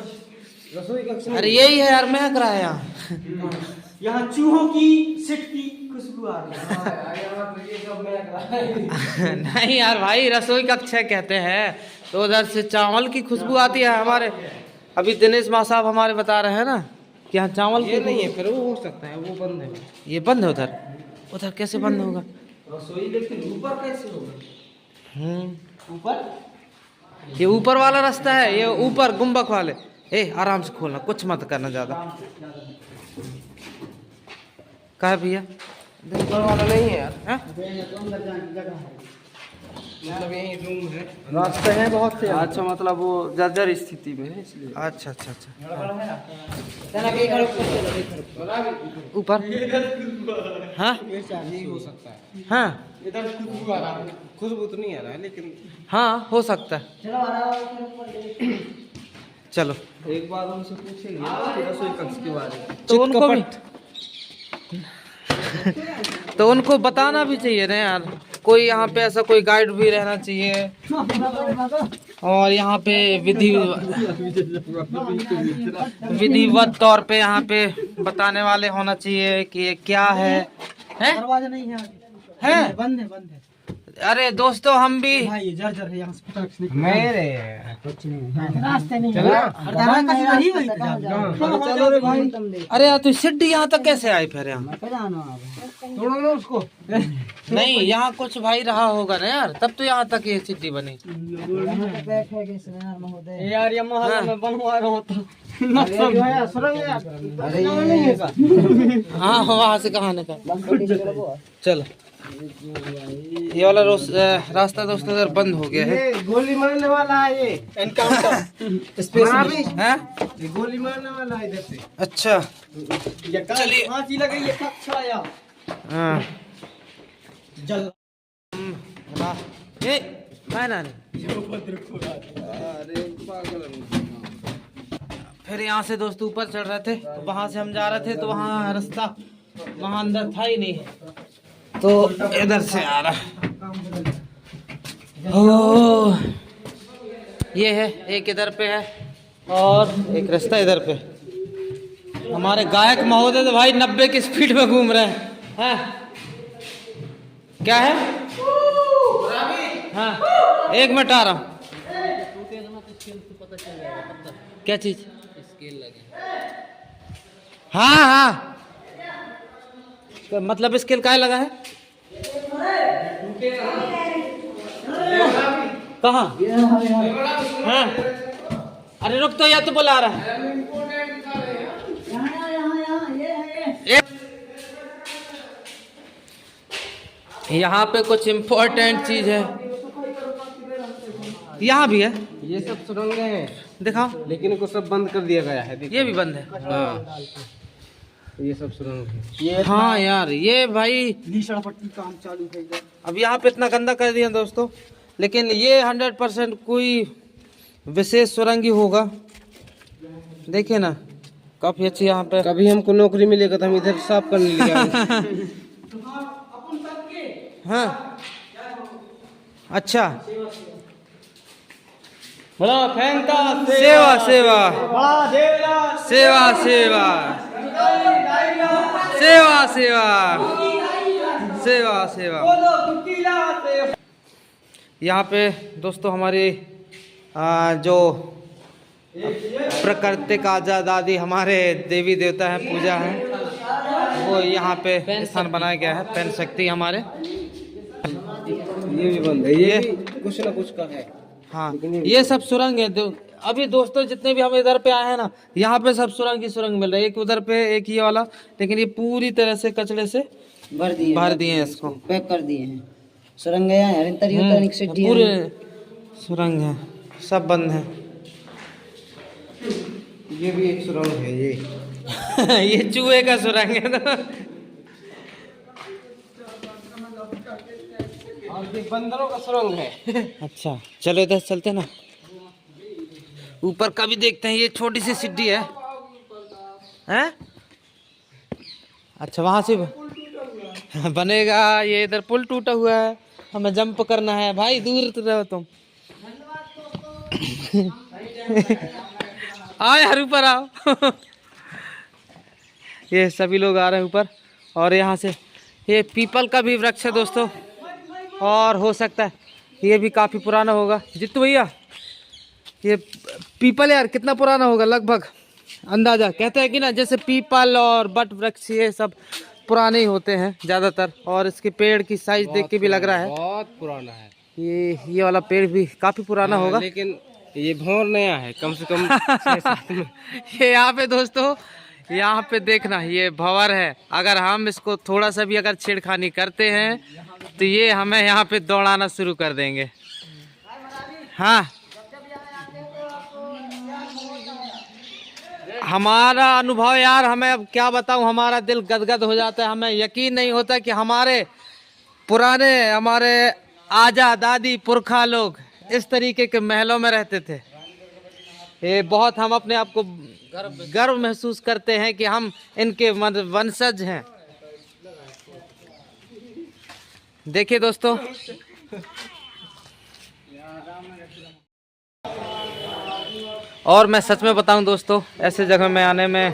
रसोई कक्ष। अरे यही है यार, महक रहा है यहाँ। यहाँ चूहों की सिट की खुशबू आ रही है। नहीं यार भाई, रसोई कक्ष है कहते हैं तो उधर से चावल की खुशबू आती है। हमारे अभी दिनेश माँ साहब हमारे बता रहे हैं ना कि यहाँ चावल ये नहीं है, फिर वो हो सकता है वो बंद है। ये बंद है उधर। उधर कैसे बंद होगा? रसोई लेकिन ऊपर कैसे होगा? ऊपर ये ऊपर वाला रास्ता है, ये ऊपर गुम्बक वाले। ए आराम से खोलना, कुछ मत करना ज्यादा। कहा भैया ऊपर वाला नहीं है यार, हैं? मतलब यही रूम है। रास्ते हैं बहुत से। अच्छा, मतलब वो जर्जर स्थिति में है इसलिए। अच्छा अच्छा अच्छा। ऊपर हाँ यही हो सकता है। हाँ इधर खुशबू आ रहा है, खुशबू तो नहीं आ रहा है लेकिन हाँ हो सकता है। चलो एक बार उनसे पूछेंगे रसोई कक्ष के बारे में। तो उनको भी तो उनको बताना भी चाहिए ना यार, कोई यहाँ पे ऐसा कोई गाइड भी रहना चाहिए, और यहाँ पे विधिवत तौर पे यहाँ पे बताने वाले होना चाहिए कि ये क्या है। दरवाजा नहीं है, हैं? बंद है, बंद है। अरे दोस्तों हम भी भाई ये जर्जर है, यहाँ से पटाख से निकल मेरे कुछ नहीं, रास्ते नहीं है। चलो रे भाई, अरे यार तू सिड्डी यहाँ तक कैसे आई फिर यहाँ? तोड़ो ना उसको। नहीं यहाँ कुछ भाई रहा होगा ना यार, तब तो यहाँ तक ये सिड्डी बनी। यार ये मोहल्ला में बनवा रहा होता। हाँ वहाँ से कहाँ निकल। चलो ये वाला रास्ता दोस्तों इधर बंद हो गया है। ये गोली मारने वाला है, ये एनकाउंटर स्पेशल है। ये गोली मारने वाला है इधर से। अच्छा चलिए, फांसी लगाई है, छाया हाँ जल। ये मैं ना फिर यहाँ से दोस्तों ऊपर चढ़ रहे थे, तो वहां से हम जा रहे थे, तो वहाँ रास्ता वहां अंदर था ही नहीं, तो इधर से आ रहा। ओ ये है, एक इधर पे है और एक रास्ता इधर पे। हमारे गायक महोदय तो भाई 90 की स्पीड में घूम रहे हैं। क्या है? हाँ एक मिनट आ रहा हूँ। क्या चीज? स्केल लगे। हाँ हाँ मतलब स्केल काय लगा है? कहाँ? हाँ अरे रुक तो, या तो बुला रहा है। यहाँ पे कुछ इम्पोर्टेंट चीज है। यहाँ भी है, ये सब सुरंगें हैं, दिखाओ। लेकिन इनको सब बंद कर दिया गया है। देखो। ये भी बंद है। हाँ, ये सब सुरंग है। हाँ यार ये भाई लीसड़ा पट्टी काम चालू है इधर। अब यहाँ पे इतना गंदा कर दिया दोस्तों, लेकिन ये 100% कोई विशेष सुरंग ही होगा। देखिए ना काफी अच्छी यहाँ पे। कभी हमको नौकरी मिलेगा तो हम इधर साफ करने ले जाएंगे। हाँ अच्छा बड़ा फैन का सेवा सेवा बड़ा देवला सेवा सेवा सेवा सेवा सेवा सेवा। यहाँ पे दोस्तों हमारी जो प्राकृतिक आजादी हमारे देवी देवता है, पूजा है, वो यहाँ पे स्थान बनाया गया है। पेन शक्ति हमारे, ये भी बंद है, ये भी कुछ ना कुछ का है। हाँ ये सब सुरंग है। अभी दोस्तों जितने भी हम इधर पे आए हैं ना, यहाँ पे सब सुरंग ही सुरंग मिल रहा है। एक उधर पे, एक ये वाला, लेकिन ये पूरी तरह से कचड़े से भर दिए हैं इसको, पैक कर दिए हैं। सुरंग पूरे सुरंग है, सब बंद है। ये भी एक सुरंग है ये। ये चूहे का सुरंग है ना। और ये बंदरों का सुरंग है। अच्छा चलो इधर चलते ना, ऊपर का भी देखते हैं। ये छोटी सी सीढ़ी है, हैं? अच्छा वहां से बनेगा। ये इधर पुल टूटा हुआ है, हमें जंप करना है। भाई दूर तो रहो तुम। आओ यार ऊपर आओ। ये सभी लोग आ रहे हैं ऊपर, और यहाँ से ये पीपल का भी वृक्ष है दोस्तों, और हो सकता है ये भी काफ़ी पुराना होगा। जितू भैया ये पीपल यार कितना पुराना होगा लगभग अंदाजा? कहते हैं कि ना, जैसे पीपल और बट वृक्ष ये सब पुराने ही होते हैं ज़्यादातर, और इसके पेड़ की साइज देख के भी लग रहा है बहुत पुराना है। ये वाला पेड़ भी काफ़ी पुराना होगा। लेकिन ये भौर नया है, कम से कम 6-7 में। ये यहाँ पे दोस्तों यहाँ पे देखना, ये भंवर है। अगर हम इसको थोड़ा सा भी अगर छेड़खानी करते हैं तो ये हमें यहाँ पे दौड़ाना शुरू कर देंगे। हाँ, हमारा अनुभव यार, हमें अब क्या बताऊं, हमारा दिल गदगद हो जाता है। हमें यकीन नहीं होता कि हमारे आजा दादी पुरखा लोग इस तरीके के महलों में रहते थे। ये बहुत हम अपने आप को गर्व महसूस करते हैं कि हम इनके वंशज हैं। देखिए दोस्तों, और मैं सच में बताऊं दोस्तों, ऐसे जगह में आने में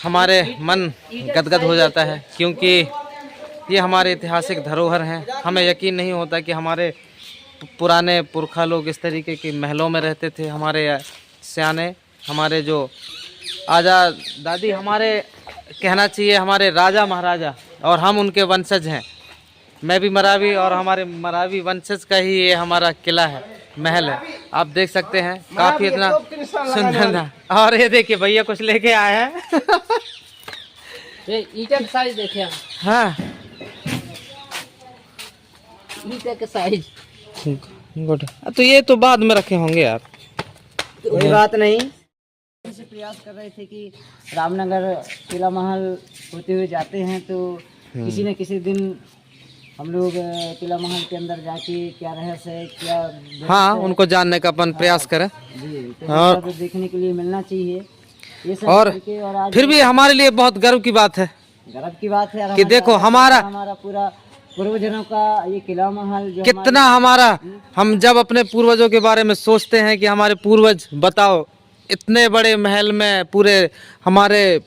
हमारे मन गदगद हो जाता है, क्योंकि ये हमारे ऐतिहासिक धरोहर हैं। हमें यकीन नहीं होता कि हमारे पुराने पुरखा लोग इस तरीके के महलों में रहते थे। हमारे सयाने, हमारे जो आजा दादी, हमारे कहना चाहिए हमारे राजा महाराजा, और हम उनके वंशज हैं। मैं भी मरावी, और हमारे मरावी वंशज का ही ये हमारा किला है, महल है। आप देख सकते हैं, काफी इतना सुंदर था। और ये देखिए भैया कुछ लेके आए हैं। ये ईंटे का साइज देखिए। हाँ, ईंटे का साइज गुड। तो ये तो बाद में रखे होंगे यार, कोई बात नहीं। से प्रयास कर रहे थे कि रामनगर किला महल होते हुए जाते हैं, तो किसी न किसी दिन हम लोग किला महल के अंदर जाके क्या रहस्य है, क्या हाँ, उनको जानने का अपन प्रयास करें। जी, तो और सब देखने के लिए मिलना चाहिए ये सब। और आज फिर भी हमारे लिए बहुत गर्व की बात है गर्व की बात है कि देखो हमारा पूरा पूर्वजों का ये किला महल जो कितना हम जब अपने पूर्वजों के बारे में सोचते हैं कि हमारे पूर्वज, बताओ, इतने बड़े महल में पूरे हमारे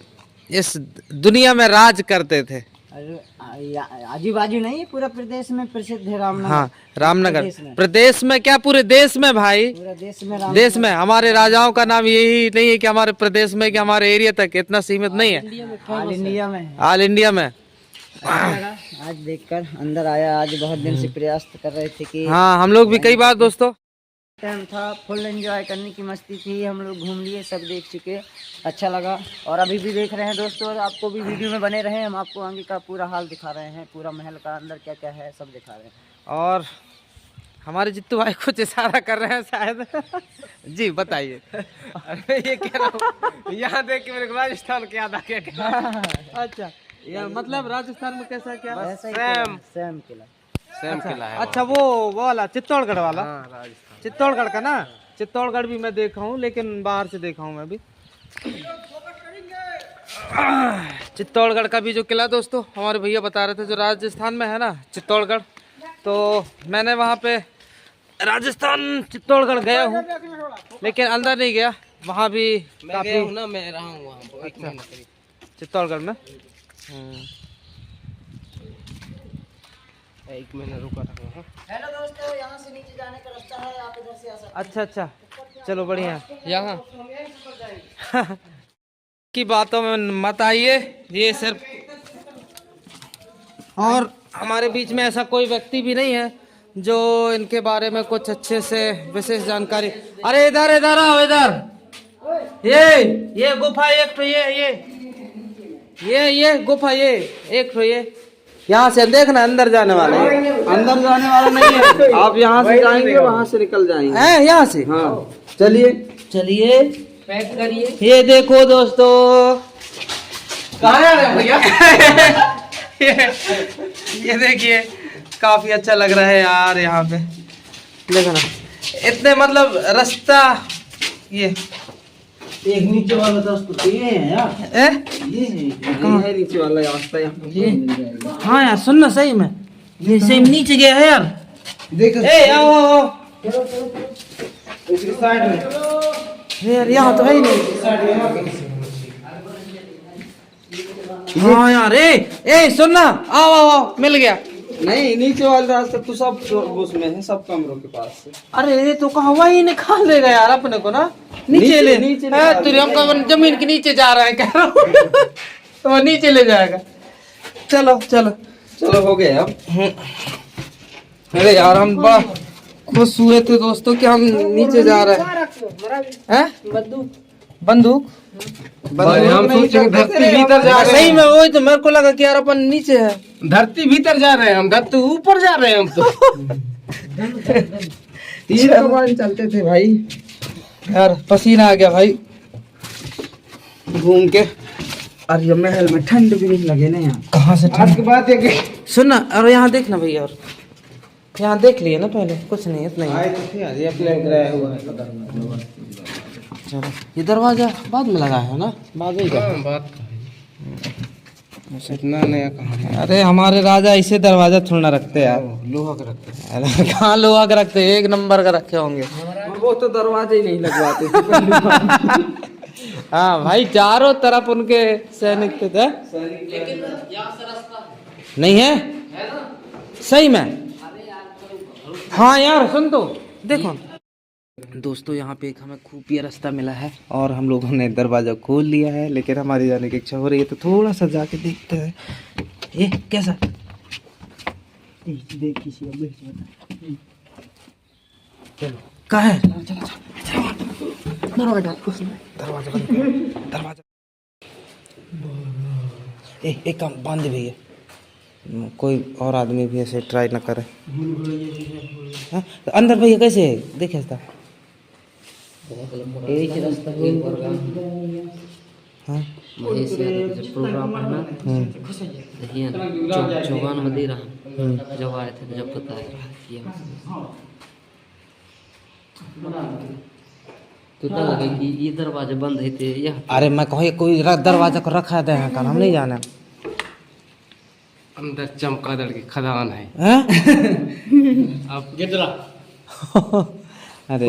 इस दुनिया में राज करते थे। आजू बाजू नहीं, पूरा प्रदेश में प्रसिद्ध है रामनगर। हाँ, रामनगर प्रदेश में क्या, पूरे देश में भाई, पूरा देश में हमारे राजाओं का नाम यही नहीं है कि हमारे प्रदेश में, कि हमारे एरिया तक, इतना सीमित नहीं है, ऑल इंडिया में। ऑल इंडिया में। आज देखकर अंदर आया, आज बहुत दिन से प्रयास कर रहे थे कि हाँ, हम लोग भी कई बार दोस्तों टाइम था, फुल एंजॉय करने की मस्ती थी, हम लोग घूम लिए, सब देख चुके, अच्छा लगा। और अभी भी देख रहे हैं दोस्तों, और आपको भी वीडियो में बने रहे, हम आपको आगे का पूरा हाल दिखा रहे हैं, पूरा महल का अंदर क्या क्या है सब दिखा रहे हैं। और हमारे जित्तू भाई कुछ इशारा कर रहे हैं शायद। जी बताइए। अरे ये कह रहा हूँ, यहाँ देख के मेरे को राजस्थान के याद आ गया। अच्छा, या मतलब राजस्थान में कैसा क्या? सेम किला, सेम किला है। अच्छा, वो वाला चित्तौड़गढ़ वाला। चित्तौड़गढ़ का ना, चित्तौड़गढ़ भी मैं देखा हूँ, लेकिन बाहर से देखा हूँ मैं भी। चित्तौड़गढ़ का भी जो किला दोस्तों, हमारे भैया बता रहे थे, जो राजस्थान में है ना चित्तौड़गढ़, तो मैंने वहाँ पे राजस्थान चित्तौड़गढ़ गया हूँ, लेकिन अंदर नहीं गया। वहाँ भी काफी ना, मैं रहा हूँ वहाँ एक महीना चित्तौड़गढ़ में। एक महीना रुका रहा। हेलो दोस्तों, यहाँ से नीचे जाने का रास्ता है, आप इधर से आ सकते हैं। अच्छा अच्छा, चलो बढ़िया। यहाँ की बातों में मत आइए, ये सिर्फ, और हमारे बीच में ऐसा कोई व्यक्ति भी नहीं है जो इनके बारे में कुछ अच्छे से विशेष जानकारी। अरे इधर इधर आओ, इधर। ये गुफा एक तो ये गुफा, ये एक तो ये यहाँ से देखना, अंदर जाने वाला है। अंदर जाने वाला नहीं है, आप यहाँ से जाएंगे, वहाँ से निकल जाएंगे। हैं यहाँ से? हाँ, चलिए चलिए, पैक करिए। ये देखो दोस्तों, कहाँ जा रहे हैं भैया? ये देखिए, काफी अच्छा लग रहा है यार यहाँ पे, देखो ना, इतने मतलब रास्ता, ये एक नीचे वाला दोस्त ये है यार, ये है नीचे वाला रास्ता यहाँ। हाँ यार, सुन ना, सही में ये सही नीचे गया है यार। देखो, आओ इसकी साइड में यार, यहाँ तो है ही नहीं। हाँ यार, ए सुन ना, आओ, मिल गया। नहीं, नीचे वाला रास्ता तो सब उसमें है, सब कमरों के पास से। अरे ये तो कहाँ, वही निकाल देगा यार अपने को ना, नीचे ले। हम जमीन के नीचे जा रहे हैं, कह रहा हूँ। तो वो नीचे ले जाएगा। चलो चलो चलो, हो गया अब। अरे यार, हम बड़ा खुश हुए थे दोस्तों कि हम नीचे जा रहे हैं। बंदूक हम सोचे धरती भीतर जा रहे सही में वही तो मेरे को लगा कि यार अपन नीचे है। हैं, धरती भीतर जा रहे हैं हम, धरती ऊपर जा रहे हैं हम तो। तीर कमान चलते थे भाई, यार पसीना आ गया भाई घूम के। अरे महल में ठंड भी नहीं लगे ना यहाँ। कहाँ से आज की बात है कि सुन ना, और यहाँ देखना भैया, और यहाँ देख लिए ना पहले, कुछ नहीं इतना ही। ये अपने गिराया हुआ है। चलो ये दरवाजा बाद में लगा है ना, बाद में क्या? बात इतना नया कहाँ है? अरे हमारे राजा ऐसे दरवाजा थोड़ा रखते यार, लोहा का रखते हैं। अरे कहाँ लोहा का रखते, एक नंबर का रखे होंगे। वो तो दरवाजे ही नहीं लगवाते थे। हाँ भाई, चारों तरफ उनके सैनिक थे। नहीं है सही में। हाँ यार सुन तो देखो दोस्तों, यहाँ पे एक हमें खुफिया रास्ता मिला है और हम लोगों ने दरवाजा खोल लिया है, लेकिन हमारी जाने की इच्छा हो रही है तो थोड़ा सा जाके देखते हैं ये कैसा। चलो कहाँ है? दरवाजा बंद कर, दरवाजा। एक काम बांध दे भैया, कोई और आदमी भी ऐसे ट्राई ना करे। हाँ? तो अंदर भैया कैसे है देखे था? हाँ प्रोग्राम है ना, देखिए चौगान में दे रहा जब आए थे जब पता है तो क्या लगे कि ये दरवाजे बंद है थे यह। अरे मैं कहूँ कोई दरवाजा को रखा है यहाँ का, हम नहीं जाना। अंदर चमगादड़ की खदान है। हैं? अब गिदरा अरे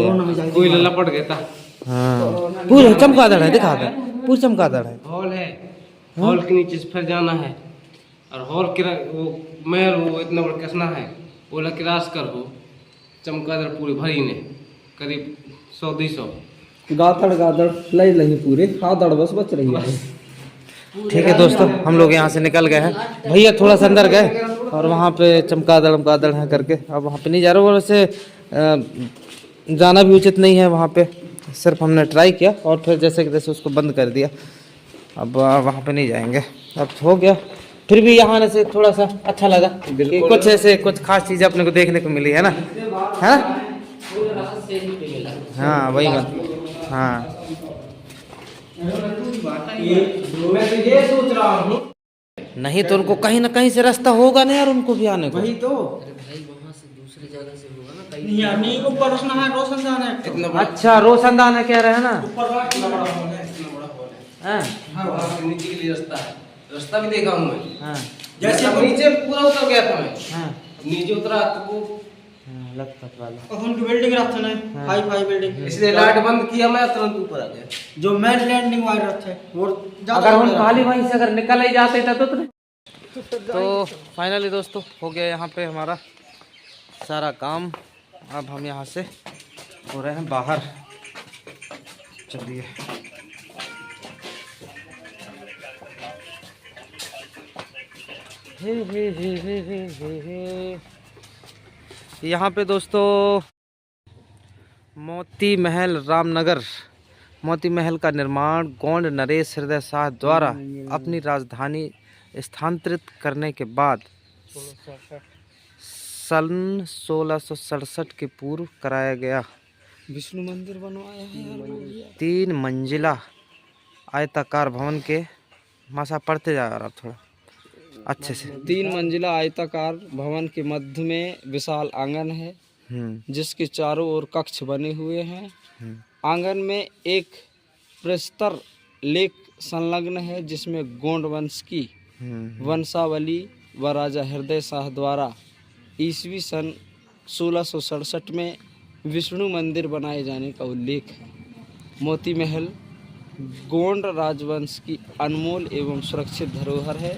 कोई लपट गया था। हाँ पूरा चमगादड़ है, दिखा दे पूरा चमगादड़ है। हॉल है, हॉल के नीचे से फिर जाना है और हॉल के वो महल वो इतना बड़ा कसना है, बोला कि रास कर हो चमगादड़ पूरी भरी ने करीब 100-200 गादड़ लई नहीं पूरे, हादड़ बस बच रही है। ठीक है दोस्तों, हम लोग यहाँ से निकल गए हैं। भैया थोड़ा सा अंदर गए और वहाँ पे चमगादड़ है करके, अब वहाँ पे नहीं जा रहे। और वैसे जाना भी उचित नहीं है वहाँ पे, सिर्फ हमने ट्राई किया और फिर जैसे कि जैसे उसको बंद कर दिया। अब वहाँ पे नहीं जाएंगे, अब हो गया। फिर भी यहाँ आने से थोड़ा सा अच्छा लगा कि कुछ ऐसे कुछ खास चीज़ें अपने को देखने को मिली है ना, है ना? हाँ वही बात। हाँ मैं तो ये सोच रहा हूँ नहीं तो उनको कहीं ना कहीं से रास्ता होगा ना यार, उनको भी आने को। वही तो ऊपर रोशनदान है। अच्छा रोशनदान है कह रहे हैं ना। हाँ वहाँ से नीचे के लिए रास्ता है, रास्ता भी देखा हूँ मैं। हाँ जैसे अब नीचे पूरा उतर गया था मैं, हाँ नीचे उतरा तो वो लखपत वाला उनकी बिल्डिंग रखते ना, हाई बिल्डिंग, इसलिए लाइट बंद किया, मैं तुरंत ऊपर आ गया। जो मेन लैंडिंग वायर रखते वो अगर हम खाली वहीं से अगर निकल ही जाते थे तो फाइनली दोस्तों हो गया यहाँ पे हमारा सारा काम। अब हम यहाँ से हो रहे हैं बाहर। चलिए यहाँ पे दोस्तों मोती महल रामनगर, मोती महल का निर्माण गोंड नरेश हृदय शाह द्वारा अपनी राजधानी स्थानांतरित करने के बाद सन 1667 के पूर्व कराया गया। विष्णु मंदिर बनवाया है 3 मंजिला आयताकार भवन के, मासा पढ़ते जा रहा थोड़ा अच्छे से। 3 मंजिला आयताकार भवन के मध्य में विशाल आंगन है जिसके चारों ओर कक्ष बने हुए हैं। आंगन में एक प्रस्तर लेख संलग्न है जिसमें गोंड वंश की वंशावली व राजा हृदय शाह द्वारा ईस्वी सन 1667 में विष्णु मंदिर बनाए जाने का उल्लेख है। मोती महल गोंड राजवंश की अनमोल एवं सुरक्षित धरोहर है।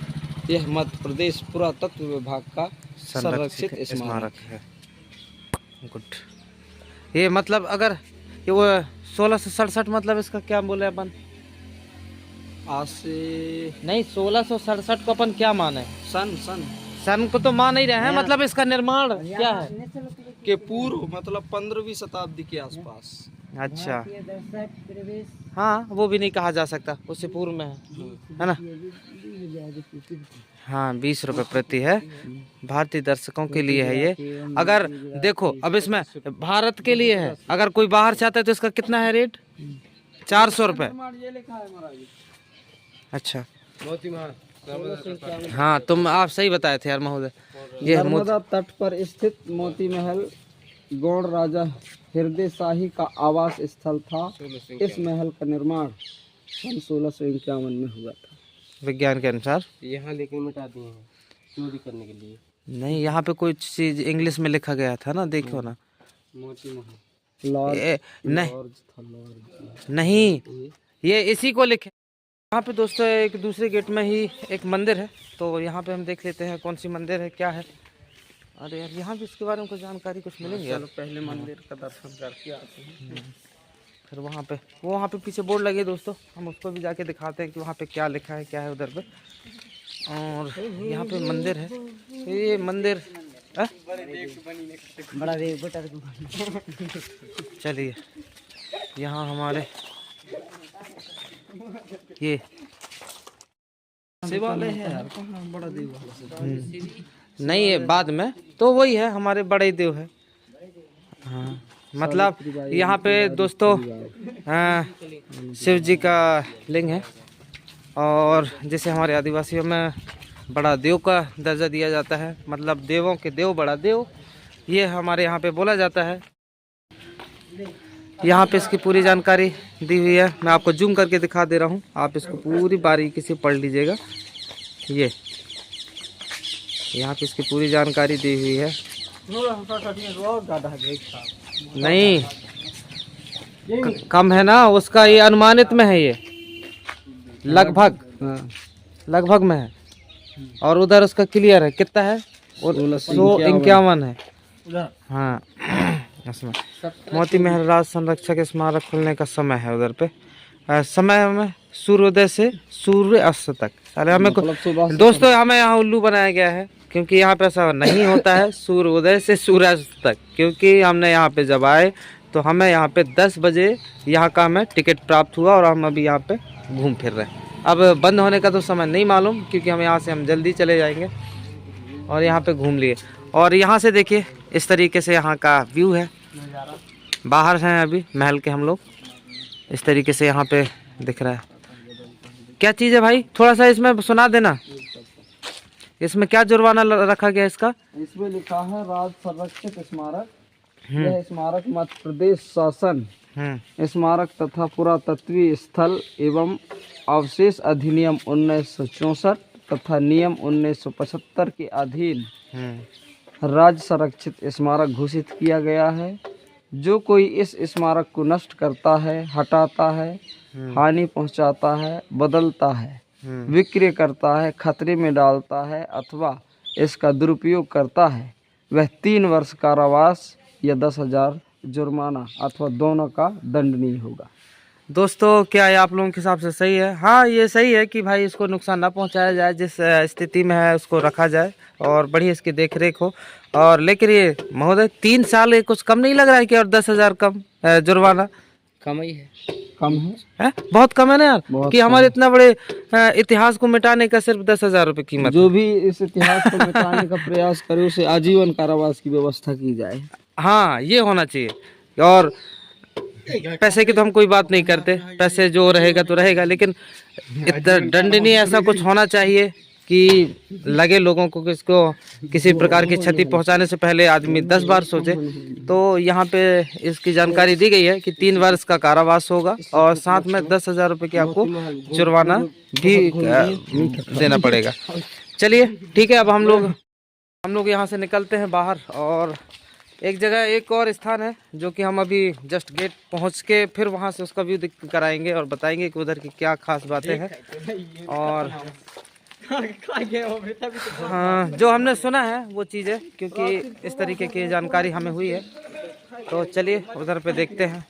यह मध्य प्रदेश पुरातत्व विभाग का संरक्षित स्मारक है। गुड। ये मतलब अगर ये वो 1667 मतलब इसका क्या बोले अपन? आज से नहीं 1667 को अपन क्या माने? सन को तो मान ही रहे हैं, मतलब इसका निर्माण क्या है? के पूर्व मतलब 15वीं शताब्दी के आसपास। अच्छा, भारतीय दर्शक प्रवेश हाँ वो भी नहीं कहा जा सकता, उससे पूर्व में है ना। हाँ 20 रुपये प्रति है, भारतीय दर्शकों के लिए है ये। अगर देखो अब इसमें भारत के लिए है, अगर कोई बाहर से आता है तो इसका कितना है रेट? 400 रुपये। अच्छा हाँ, तुम आप सही बताए थे यार महोदय। ये नर्मदा तट पर स्थित मोती महल गौड़ राजा हृदय शाही का आवास स्थल था। इस महल का निर्माण सन 1651 में हुआ था। विज्ञान के अनुसार यहाँ लेकिन मिटा दिए हैं चोरी करने के लिए। नहीं, यहाँ पे कोई चीज इंग्लिश में लिखा गया था ना, देखो ना। मोती महल नहीं, ये इसी को लिखे। यहाँ पे दोस्तों एक दूसरे गेट में ही एक मंदिर है, तो यहाँ पे हम देख लेते हैं कौन सी मंदिर है, क्या है। अरे यार यहाँ भी इसके बारे में कुछ जानकारी कुछ मिलेंगी यार। पहले मंदिर का दर्शन करके आते हैं। फिर वहाँ पे पीछे बोर्ड लगे दोस्तों, हम उसको भी जाके दिखाते हैं कि वहाँ पे क्या लिखा है, क्या है उधर पे। और यहाँ पे मंदिर है, ये मंदिर बड़ा देव बटर चलिए यहाँ हमारे ये शिवालय है यार, कहाँ बड़ा देव है। नहीं है, बाद में तो वही है, हमारे बड़े देव है। हाँ मतलब यहाँ पे दोस्तों शिव जी का लिंग है, और जैसे हमारे आदिवासियों में बड़ा देव का दर्जा दिया जाता है, मतलब देवों के देव बड़ा देव, ये हमारे यहाँ पे बोला जाता है। यहाँ पे इसकी पूरी जानकारी दी हुई है, मैं आपको जूम करके दिखा दे रहा हूँ, आप इसको पूरी बारीकी से पढ़ लीजिएगा। ये यहाँ पे इसकी पूरी जानकारी दी हुई है। नहीं कम है ना उसका, ये अनुमानित में है, ये लगभग में है। और उधर उसका क्लियर है, कितना है? 151 है। हाँ इसमें मोती महल राज संरक्षक स्मारक खुलने का समय है उधर पे, समय में सूर्योदय से सूर्य अस्त तक। साले हमें दोस्तों हमें यहाँ उल्लू बनाया गया है, क्योंकि यहाँ पे ऐसा नहीं होता है सूर्योदय से सूर्यास्त तक, क्योंकि हमने यहाँ पे जब आए तो हमें यहाँ पे 10 बजे यहाँ का हमें टिकट प्राप्त हुआ, और हम अभी यहाँ पे घूम फिर रहे हैं। अब बंद होने का तो समय नहीं मालूम, क्योंकि हम यहाँ से हम जल्दी चले जाएंगे। और यहाँ पे घूम लिए, और यहाँ से देखिए इस तरीके से यहाँ का व्यू है। बाहर हैं अभी महल के हम लोग, इस तरीके से यहाँ पे दिख रहा है। क्या चीज़ है भाई, थोड़ा सा इसमें सुना देना, इसमें क्या जुर्माना रखा गया इसका? इसमें लिखा है राज संरक्षित स्मारक। यह स्मारक मध्य प्रदेश शासन स्मारक तथा पुरातत्वीय स्थल एवं अवशेष अधिनियम 1964 तथा नियम 1975 के अधीन राज्य संरक्षित स्मारक घोषित किया गया है। जो कोई इस स्मारक को नष्ट करता है, हटाता है, हानि पहुंचाता है, बदलता है, विक्रय करता है, खतरे में डालता है अथवा इसका दुरुपयोग करता है, वह 3 वर्ष कारावास या 10,000 जुर्माना अथवा दोनों का दंडनीय होगा। दोस्तों क्या ये आप लोगों के हिसाब से सही है? हाँ ये सही है कि भाई इसको नुकसान ना पहुंचाया जाए, जिस स्थिति में है उसको रखा जाए और बढ़िया इसकी देख रेख हो। और लेकिन ये महोदय 3 साल, ये कुछ कम नहीं लग रहा है कि? और 10,000 कम जुर्माना कम ही है, कम है, बहुत कम है ना यार, कि हमारे इतना बड़े इतिहास को मिटाने का सिर्फ 10,000 रुपये कीमत। जो भी इस इतिहास को मिटाने का प्रयास करे उसे आजीवन कारावास की व्यवस्था की जाए। हाँ ये होना चाहिए। और पैसे की तो हम कोई बात नहीं करते, पैसे जो रहेगा तो रहेगा, लेकिन इतना दंडनीय ऐसा कुछ होना चाहिए कि लगे लोगों को कि इसको किसी प्रकार की क्षति पहुंचाने से पहले आदमी 10 बार सोचे। तो यहाँ पे इसकी जानकारी दी गई है कि 3 वर्ष का कारावास होगा और साथ में 10,000 रुपये की आपको जुर्माना भी देना पड़ेगा। चलिए ठीक है, अब हम लोग यहाँ से निकलते हैं बाहर, और एक जगह एक और स्थान है जो कि हम अभी जस्ट गेट पहुँच के फिर वहाँ से उसका व्यू कराएंगे और बताएंगे कि उधर की क्या खास बातें हैं। और हाँ जो हमने सुना है वो चीज़ है, क्योंकि इस तरीके की जानकारी हमें हुई है। तो चलिए उधर पे देखते हैं।